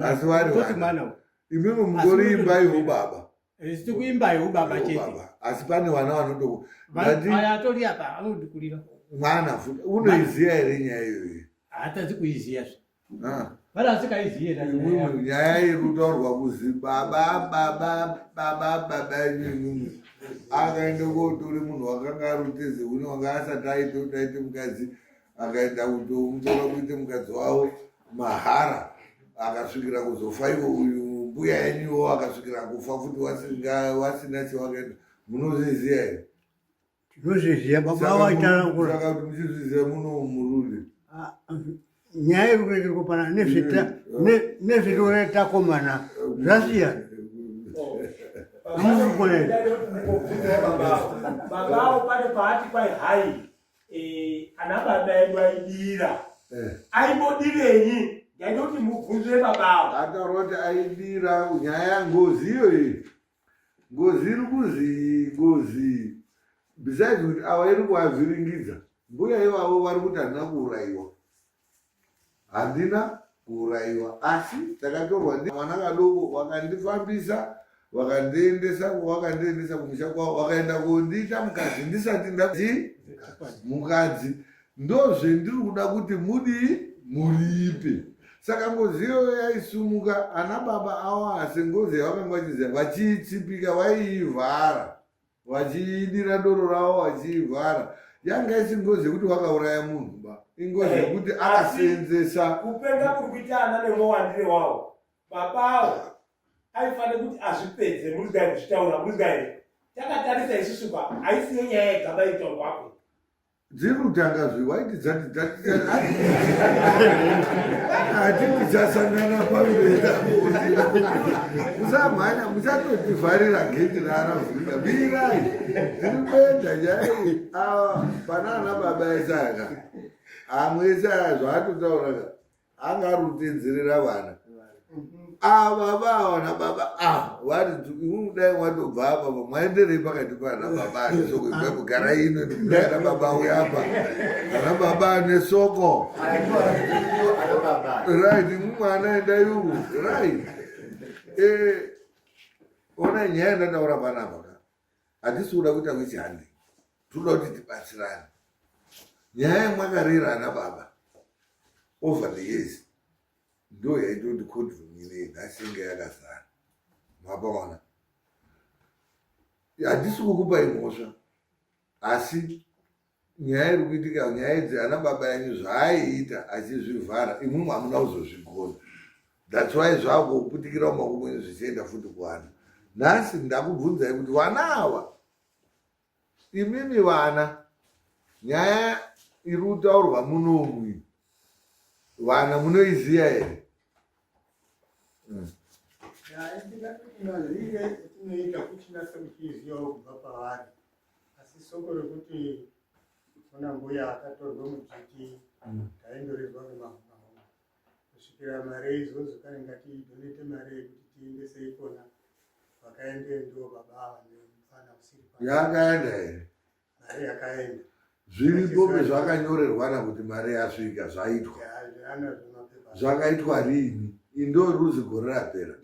S1: asi vari vana imimi mungori imba yeubaba
S10: ziti kuimba yeubaba chete
S1: asi pane vana vanotoko
S10: aya atori apa anondikurira
S1: mwana futi unoiziya here nyaya iyoyo?
S10: hatazi kuiziyazve vana asikaiziye
S1: nyaya iri kutaurwa kuzi baba yenyu akaenda kotori munhu wakanga aruteze une wanga asati aite mukadzi akaenda kutomutora kuite mukadzi wavo mahara akasvikira kuzofa iwo uyu mbuya yenyuwo akasvikira kufa futi wasina chewakaenda. Munozviziya here?
S2: Tinozviziya baba waitaura
S1: saka kuti muchizviziya munomurude
S2: nyaya yekurekera kupana nezvitotakomana zvasiyana.
S3: Babao pane paati kwai hai ana baba edu aidira aimbodirei yaita kuti mubvunzire babao
S1: ataura kuti aidira nyaya ngozi iyoyi ngozi iri kuzi ngozi besides kuti ava iri kuavhiringidza mbuya ivavo vari kuti handina kuurayiwa handina kuurayiwa asi takatorwa mwana kadoko wakandifambisa wakandiendesa kumusha kwavo wakaenda kondiita mukadzi ndisati ndati mukadzi ndozvendiri kuda kuti muripe. Saka ngoziyo yaisumuka, ana baba avo asengozi yavakanga vachiziva vachiitsipika vaiivhara, vachiidira doro ravo vachiivhara. Yanga isi ngozi yekuti vakauraya munhu ba, ingozi yekuti akaseenzesa
S3: kupenga kuri kuita ana nemowandire wavo. Baba avo aifanira kuti azvipedze, murizgai kuzvitaura, murizgai takatarisa isusu pa haisiyo nyaya yegaba itaurwako.
S1: dziri kutanga zviwaiti hatiti chasangana pamberi musamhanya musatotivharira geti raravhurika mirai dziri kuenda nyai ava panana baba esaka amwe esaya zvaatotauraka anga ari kutenzerera vana ava vawana baba vari dai watobva apa mwaenderei pakati pana baba ane soko kugara ino ana baba uya apa ana baba ane soko right mumwana enda yuku right ona nyaya ndataura panapa ka hatisi kuda kuita kuchihande toda kuti tibatsirane nyaya yemwakarera ana baba over the years ndo yaitoti kodvumire ngasinge yakazara mwapaona. Hatisi kukupai mhosva, asi nyaya iri kuitika, nyaya idzi ana baba yanyu zvaaiita achizvivhara imwimwe hamuna kuzozvigona. That's why zvakuputikira mumaoko enyu zvichienda futi kuwana. Nhasi ndakubvunzai kuti vana ava, imimi vana, nyaya iri kutaurwa munomu vana munoiziya here?
S2: mazvire etinoita kuchinasa kuchizivawo kubva pavari, asi soko rekuti ona mbuya akatorwa mudziki taindorezwa nemahuma kusvikira mari izvozvo kane ngatidonete mari yekuti tiendese ikona vakaende ndo baba vanemufana usiri
S1: yakaenda here?
S2: Mari yakaenda
S1: zviripope zvakanyorerwana kuti mari yasvika zvaitwa zvakaitwa rini? Indo ruzi gore rapera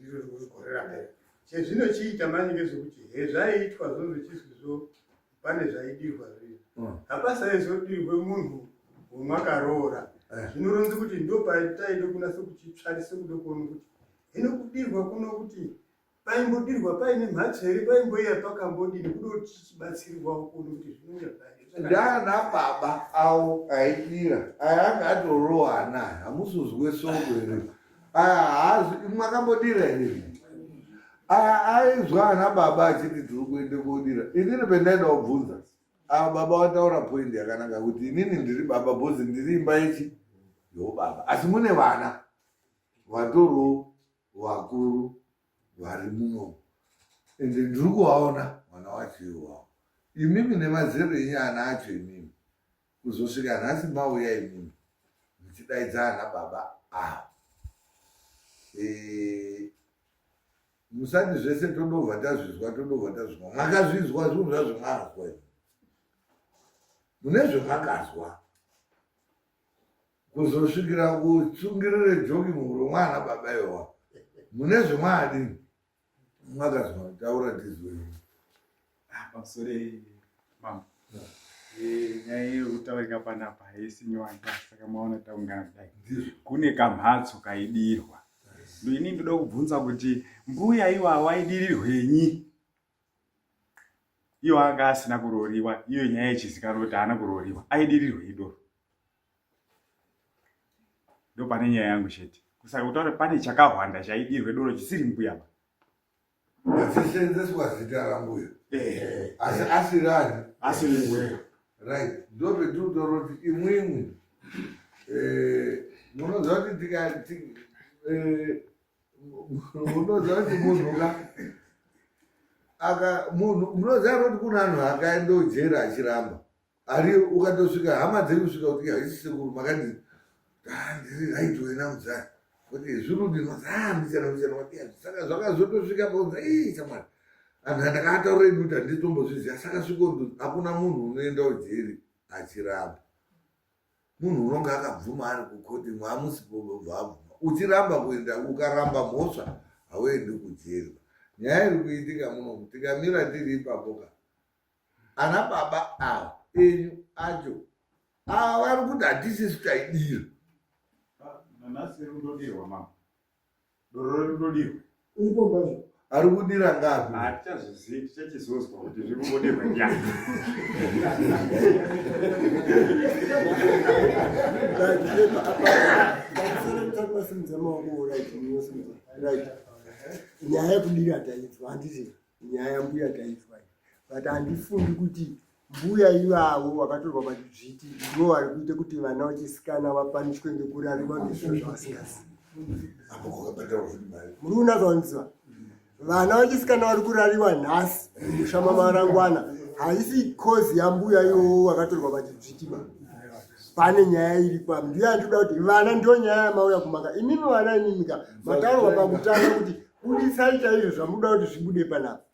S2: chezvinochiita manje ngezvekuti hezvaiitwa zvonzo chizvizvo pane zvaidirwa zvino hapasaizvodirwe munhu womwakaroora zvinoronze kuti ndo pataide kunasa kuchitsvarise kude kuona kuti hino kudirwa kuno kuti paimbodirwa paine mhatso here paimboiya pakambodini kudo kuti chichibatsirwawo kuona kuti zvinonge
S1: ndana baba avo aidira aya anga atorohwa naye hamusuzwe soko here hazi mwakambodira here aizwa ana baba achiti tiri kuende kodira. Inini pendaenda kubvunza ava baba vataura poindi yakanaka kuti inini ndiri baba bhozi ndiri imba ichi yobaba, asi mune vana vatoro vakuru vari muno ende ndiri kuvaona mwana wacho iwawo. Imimi nemazero enyu ana acho imimi kuzosvika nhasi mauya imimi muchidaidza ana baba avo musati zvese tondobva tazvizwa mwakazvizwa zvinhu zvazvo mwazwa mune zvemakazwa kuzosvikira kutsungirire joki muhuro mwana baba iwa mune zvemwadini mwakazwa taura tizweni
S5: pamusoro mama nyaya yekutaurika panapa haisi nyowanda. Saka maona taungana kudai kune kamhatso kaidirwa. Ini ndoda kubvunza kuti mbuya iwawo aidirirwenyi? Iwo anga asina kuroriwa, iyo nyaya yechizikanwa kuti haana kuroriwa, aidirirwe idoro. Ndo pane nyaya yangu chete. Kusaka kutaura pane chakahwanda chaidirwe doro chisiri mbuya ba.
S1: Achisenzeswa zita rambuya. Asi asirani? Asiri mbuya. Right. Ndo petutoroti imwimwi munoziva kuti tikati munoziva kuti munhu munoziva kuti kuna anhu akaenda ujera achiramba ari ukatosvika hama dziri kusvika kuti haisisekuru makati ndiri raiti wena mudzani kuti zvirudinoza mbichana saka zvakazotosvika paunza chamwari anhu andakataura ini kuti handitombozviziva saka svikonzo hakuna munhu unoenda ujeri achiramba. Munhu unonge akabvuma ari kukoti mwamusibobva abvuma uchiramba kuenda ukaramba mhosva hauendi kujerwa. Nyaya iri kuitika muno tikamira tiri ipapoka ana baba avo enyu acho vari kuti hatisi taidira
S5: nanhasi rindodirwa mama doro rindodirwa
S4: iripo mbazvo
S1: ari kudira ngapi
S5: hatichazvizivi tichachizozwa kuti zviri kungodirwa ndiani
S11: nyaya yekudira taizwa handiti nyaya yambuya taizwa but handifungi kuti mbuya ivavo vakatorwa pachizviti ndivo vari kuite kuti vana vachisikana vapanishwe ngekurariwa nezviro zvavasingazivi. Muri kunazvanzwa vana vachisikana vari kurariwa nhasi mushama marangwana haisi kozi yambuya ivovo vakatorwa pachizviti ba pane nyaya iri pam ndiyo handinoda kuti vana ndio nyaya yamauya kumanga imimi vana inimika mataurwa pakutanga kuti budisai chaizvo zvamuda kuti zvibude panapa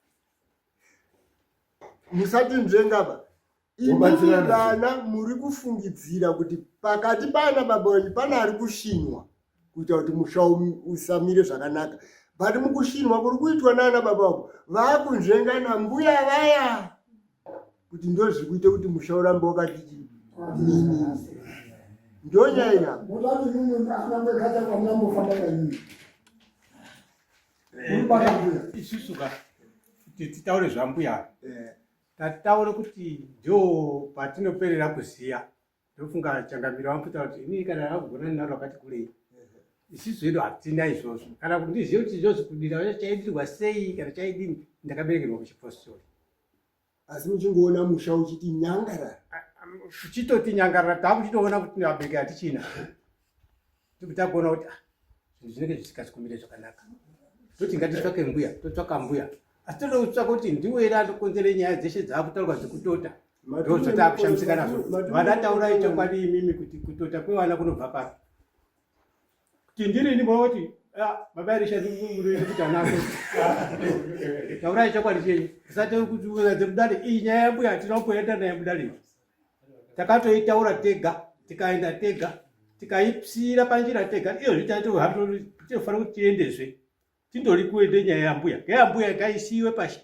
S11: musati nzvengaba imimi vana muri kufungidzira kuti pakati pana baba wenyu pana ari kushinwa kuita kuti musha usamire zvakanaka but mukushinwa kuri kuitwa nana baba vako vaakunzvenga nambuya vaya kuti ndo zviri kuite kuti musha urambe wakati nini ndo nyaya ina
S4: mutati mumwe anambekata kwamnambofamba kanyini
S3: isusuka kuti titaure zvambuya tataure kuti ndio patinoperera kuziya ndofunga changamiro vamufuta kuti inini kana akugona naro akati kurei isusu edu hatina izvozvo kana kuti ndizive kuti izvozvo kudira chaidirwa sei kana chaidini ndakaberekerwa kuchipostori
S11: asi muchingoona musha uchiti nyangarara
S3: tichitoti nyangarara takuchitoona kuti abereki hatichina tikuti takuona kuti zvinhu zvinenge zvisikasi kumire zvakanaka toti ngatitsvake mbuya totsvaka mbuya asi toda kutsvaka kuti ndiwo ere anokonzere nyaya dzeshe dzaakutaurwa dzekutota ndo zvataakushamisika nazvo vana taurai chokwadi imimi kuti kutota kwevana kunobva pari kuti ndirini mona kuti baba irishadimuriri kuti anako taurai chokwadi chenyu usati kutuadze kudare iyi nyaya yambuya hatina kumboenda naye mudare takatoitaura tega tikaenda tega tikaipsira panjira tega iyo zvitatofanira kuti tiendezve tindori kuende nyaya yambuya ngeyambuya ngaisiyiwe pashi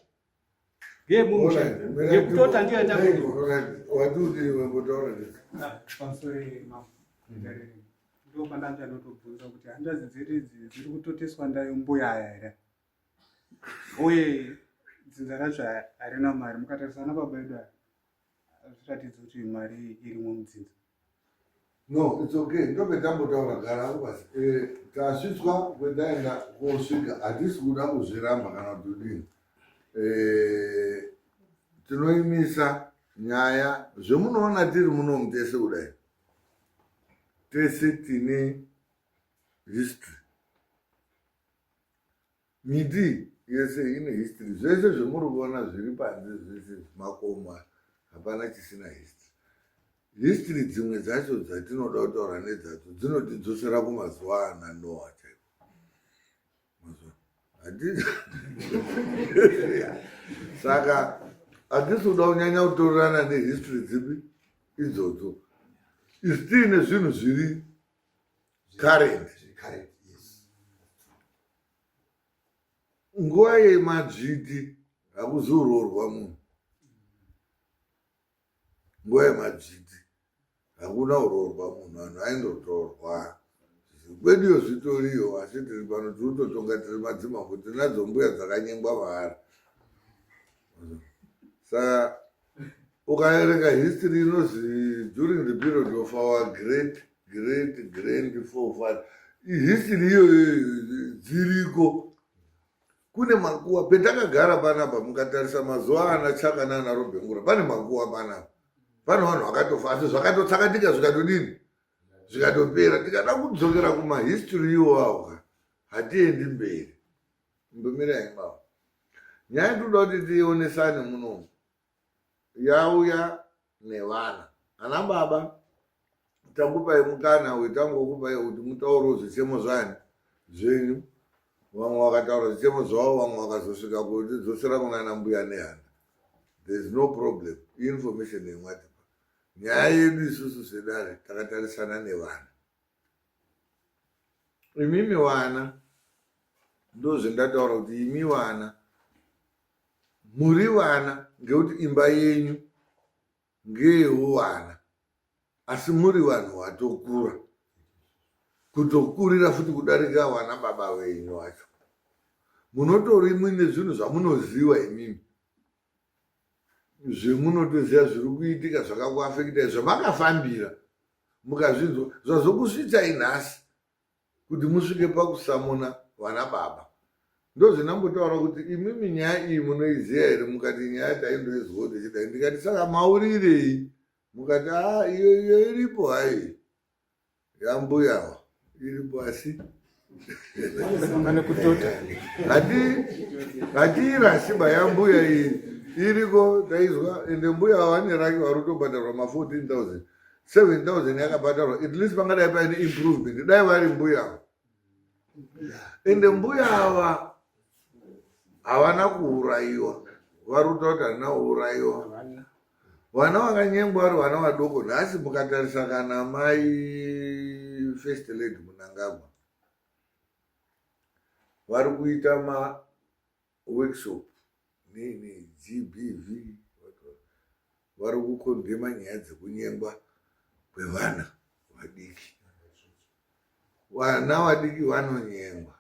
S3: ngeyemumusha ngekutota ndiyo
S5: ndo pandanga ndotobvunza kuti handazi dzeredzi dziri kutoteswa ndayo mbuyaya here uye dzinza racho harina mari mukatarisana baba edu azviratidzi kuti mari irimo mudzinza
S1: no it's okay ndopetambotaura gara basi tasvitswa kwendaenda kosvika hatisi kuda kuzviramba kana kutodini tinoimisa nyaya zvemunoona tiri munomu tese kudai tese tine history miti yese ine history zvese zvemuri kuona zviri panze zvese makoma hapana chisina history dzimwe dzacho dzatinoda kutaura nedzacho dzinotidzosera kumazuva ana Noah saka hatisi kuda kunyanya kutorana nehistory dzipi idzodzo isi tiine zvinhu zviri current nguva yemadzviti hakuzoroorwa munhu nguva yemadzviti hakuna uroorwa munhu vanhu aindotorwa kweduyo zvitoriyo asi tiri pano tiri kutotonga tiri madzimambo tinadzo mbuya dzakanyengwa mahara saka ukaerenga history inozi during the period of our great grandforefather history iyoyo dziriko kune manguva petakagara panapa mukatarisa mazuva ana Chaka nana Robengura pane manguva panapa pane vanhu vakatofa asi zvakatotsakatika zvikatodini zvikatopera tikada kudzokera kumahistory iwawo hatiendi mberi ndomira imao nyaya toda kuti tionesane munomu yauya nevana ana baba tangupai mukana wetangokupai kuti mutauro zvichemo zvani zvenyu vamwe vakataura zvichemo zvavo vamwe vakazosvika kuti dzosera kunana mbuya nehana there is no problem information yemwatipa nyaya yedu isusu sedare takatarisana nevana imimi vana ndo zvendataura kuti imi vana muri vana ngekuti imba yenyu ngeyewo vana asi muri vanhu vatokura, kutokurira futi kudarika vana baba venyu vacho. Munotori muine zvinhu zvamunoziva imimi, zvemunotoziva zviri kuitika zvakakuafekita, zvamakafambira mukazvinzwa zvazokusvitsai nhasi kuti musvike pakusamona vana baba. Ndozvinambotaura kuti imimi nyaya iyi munoiziva here? Mukati nyaya taindoizwa tichidai, ndikati saka maurirei? Mukati iyo iripo hai yambuyawa iripo, asi hatirasiba yambuya iyi iriko taizwa. Ende mbuya wane rake warutobhadharwa ma14,000, 7,000 yakabhadharwa. At least pangadai paine improvement dai vari mbuya. Ende mbuya ava havana kuurayiwa, varuta kuti havana kuurayiwa. Vana vakanyengwa vari vana vadoko. Nhasi mukatarisa kana mai First Lady Mnangagwa vari kuita ma-workshop nini GBV, vari kukondema nyaya dzekunyengwa kwevana vadiki. Vana vadiki vanonyengwa.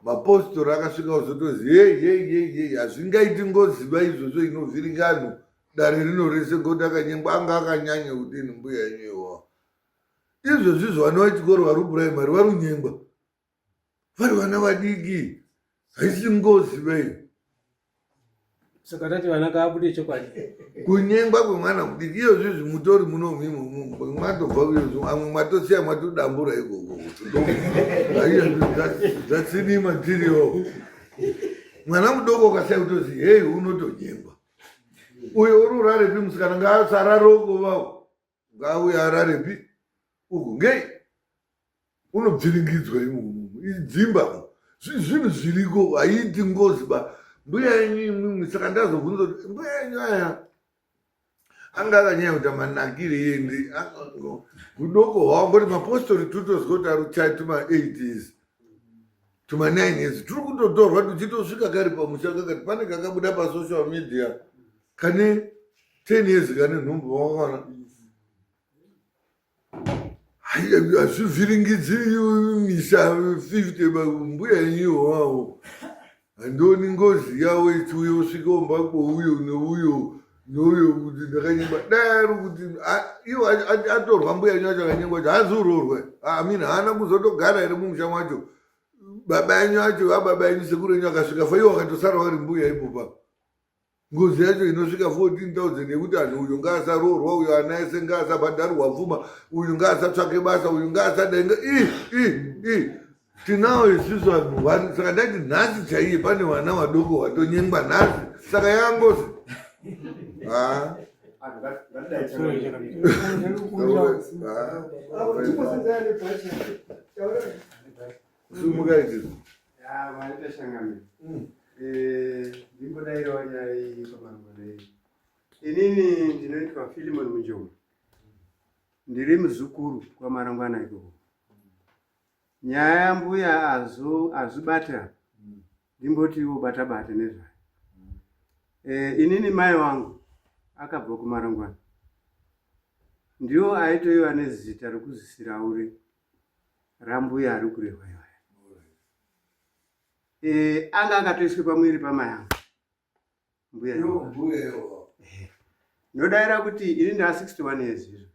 S1: Mapostori akasvika kuzotozi yei hazvingaiti ngoziva izvozvo inovhiringa dare rino rese ngoti akanyengwa anga akanyanya kudini mbuya yenyewa. Izvozvizvo vana vachikoro vari kupuraimari vari kunyengwa, vari vana vadiki, haisi ngoziva iyo.
S10: Saka tati vana kaabude chokwadi.
S1: Kunyengwa kwemwana mudiki iyozvizvi mutori munomhimo matobva kuyozvo, amwe matosiya matodambura ikoko. Zvatsini material. Mwana mudoko ukasiya kutozi hei unotonyengwa. Uyo uri urarepi musikana ngaasararoko vavo. Ngauye ararepi uku ngei unobviringidzwa imomo. Idzimba zvinhu zviriko haiti ngoziba. Mbuya yenyu imimi, saka ndazobvunza kuti mbuya yenyu aya anga akanyanya kuita manakire endi kudoko hwavo, ngoti mapostori tutozwa kuti ari kuchaya tuma-80s tuma-9s turi kutotorwa tichitosvika kari pamusha kakati pane kakabuda pasocial media kane 10 years kane nhumbu wakana hazvivhiringidzi misha 50 mbuya yenyu wavo. Handoni ngozi yavo ichiuya usvika umbako uyo neuyo nouyo kuti ndakanyengwa. Dai ari kuti iwo atorwa mbuya yenyu acho akanyengwa acho haazurorwe. Amini haana kuzotogara here mumusha macho. Baba yenyu acho ababa yenyu sekuru yenyu akasvika fa iwo akatosara vari mbuya ipopa. Ngozi yacho inosvika 14,000 yekuti anhu uyu ngaasarorwa, uyu ana ese ngaasabhadharwa pfuma, uyu ngaasatsvake basa, uyu ngaasadenga tinawo isusu vanhu. Saka ndati nhasi chaiye pane vana vadoko vatonyengwa nhasi, saka yangozi sumukaitizvo
S2: vanitashangana ndimbodairawo nyaya iyi pamarungano iyi. Inini ndinoitwa Philemon Munjomo, ndiri muzukuru kwamarangwana ikoko. Nyaya yambuya azvibata ndimbotiwo bata-bata nezvayo. Inini mai wangu akabva kumarangwana, ndiwo aitoiva nezita rokuzisira uri rambuya ari kurehwa iwaya. Anga akatoiswe pamwiri pamai angu mbuya nodaira kuti ini ndaa 61 years izvo.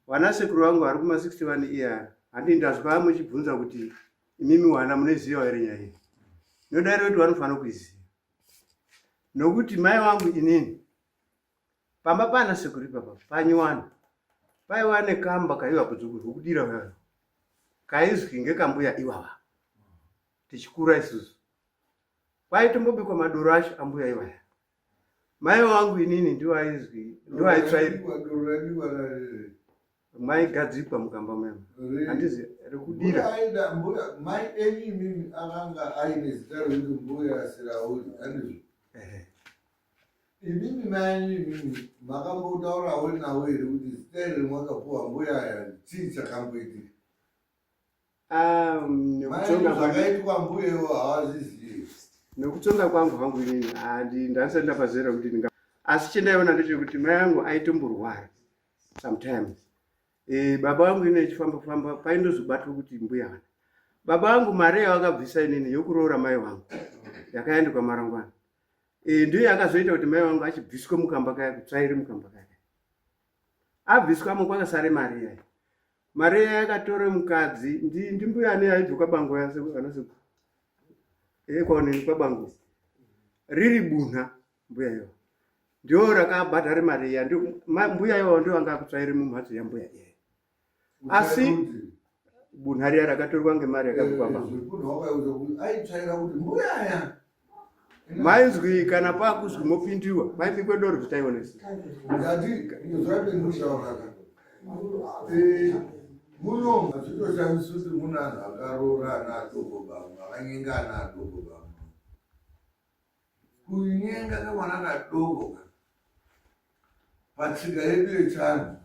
S2: Vana sekuru vangu vari kuma 61 iya handi ndazwa muchibvunza kuti imimi wana munoziva here nyaya iyi. Nodaira kuti vanofanira kuiziva nokuti mai wangu inini pamba pana sekuru ipapa panyiwana paiva nekamba kaiva kudzukuru kudira vayo kaizwi ngekambuya iwava tichikura isusu. Paitombobikwa madoro acho ambuya iwaya. Mai wangu inini ndiwo aizwi ndiwo aitsvairwa maigadzikwa mukamba memo handizi rekudira.
S1: Mai enyu imimi akanga aine zita rokuti mbuya Sirauri handizvo? Imimi mai enyu imimi makambotaurawo nawo here kuti zita iri mwakapuwa mbuya aya chii chakamboitika? Zvakaitwa mbuya iwo havazvizivi.
S2: Nokutsonga kwangu hangu inini ndasati ndapazera kuti asi chendaiona ndechekuti mai angu aitomborwara
S11: sometimes. Baba wangu ine chifamba paindozobatwa kuti mbuya vana. Baba wangu mare yakabvisa inini yokuroora mai wangu. Yakaenda kwa Marangwana. Ndiyo yakazoita kuti mai wangu achibviswa mukamba kaya kutsvaire mukamba kaya. Abviswa kwakasare mari yayo. Mari yakatore mukadzi ndimbuya ane aibva kwabango yase anase. Kwaonini kwabango. Riri bunha mbuya yo. Ndio rakabhadhare mari ya ndio mbuya yo ndio anga kutsvaire mumhatso yambuya iye. Asi bunhari rakatorwa ngemari yakabva kwabango.
S1: Aitsvaira kuti mbuya aya
S11: maizwi kana pakuzwi mopindiwa maipikwe doro kutaionesa
S1: ngati zvabe mushauraka muno zvitoshamisa kuti muna anhu akaroora ana adoko bamwe akanyenga ana adoko bamwe kunyenga kamwana kadoko patsika yedu yechanhu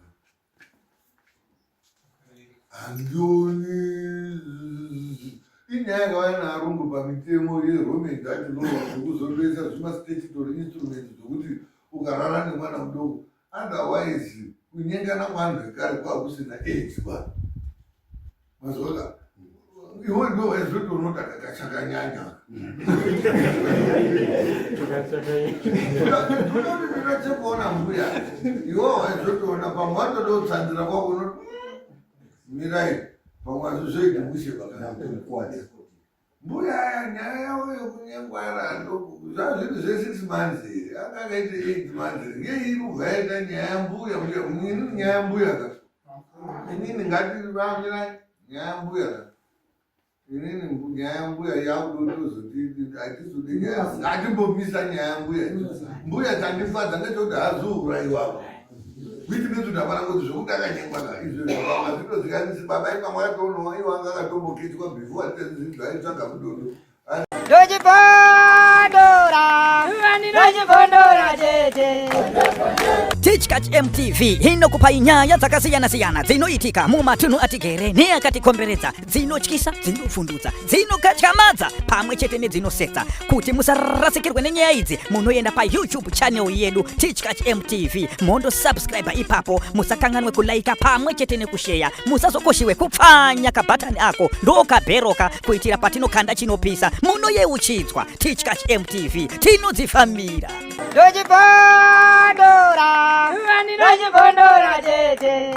S1: handioni inyaya yakauya naarungu pamitemo yeromeni ati no zvekuzondoisa zvimastatutory instruments zvokuti ukarara nemwana mudoko otherwise kunyengana kwanhu ekare kwakusina aids ba mazoka iwe ndo waizoti unoti akachakanyanya ndinachekuona mbuya iwe waizotiona pamwe watodotsanzira kwako unoti mirai pamwe azvizvoiti mushe vakaakukwata mbuya nyaya yavo yekunyengwara adoko zvazvinhu zve6 months here akakaite 8 months ngeiri ubvaita nyaya yambuya inini nyaya yambuya ka inini ngativamirai nyaya yambuya ka inini nyaya yambuya yakudotozoti ngatimbomisa nyaya yambuya mbuya dzandifadza ngechekuti hazouraiwako kuiti kuti ndapana kuti zvokuti akanyengwaka izvozvazvitozikanisi baba ipamwe akatonowa iwo anga akatomboketwa before atezizvi aitsvaga mudodo
S12: Teachcatch MTV inokupa nyaya dzakasiyana-siyana dzinoitika mumatunhu atigere neakatikomberedza, dzinotyisa, dzinofundutsa, dzinokatyamadza pamwe chete nedzinosetsa. Kuti musarasikirwe nenyaya idzi, munoenda pa YouTube channel yedu Teachcatch MTV, mondo subscribe ipapo, musakanganwe kulaika pamwe chete nekushare, musazokoshiwe kupfanya kabhatani ako ndokabheroka kuitira patinokanda chinopisa munoyeuchidzwa. Teachcatch MTV tinodzifamira. Dojibondora, dojibondora jeje.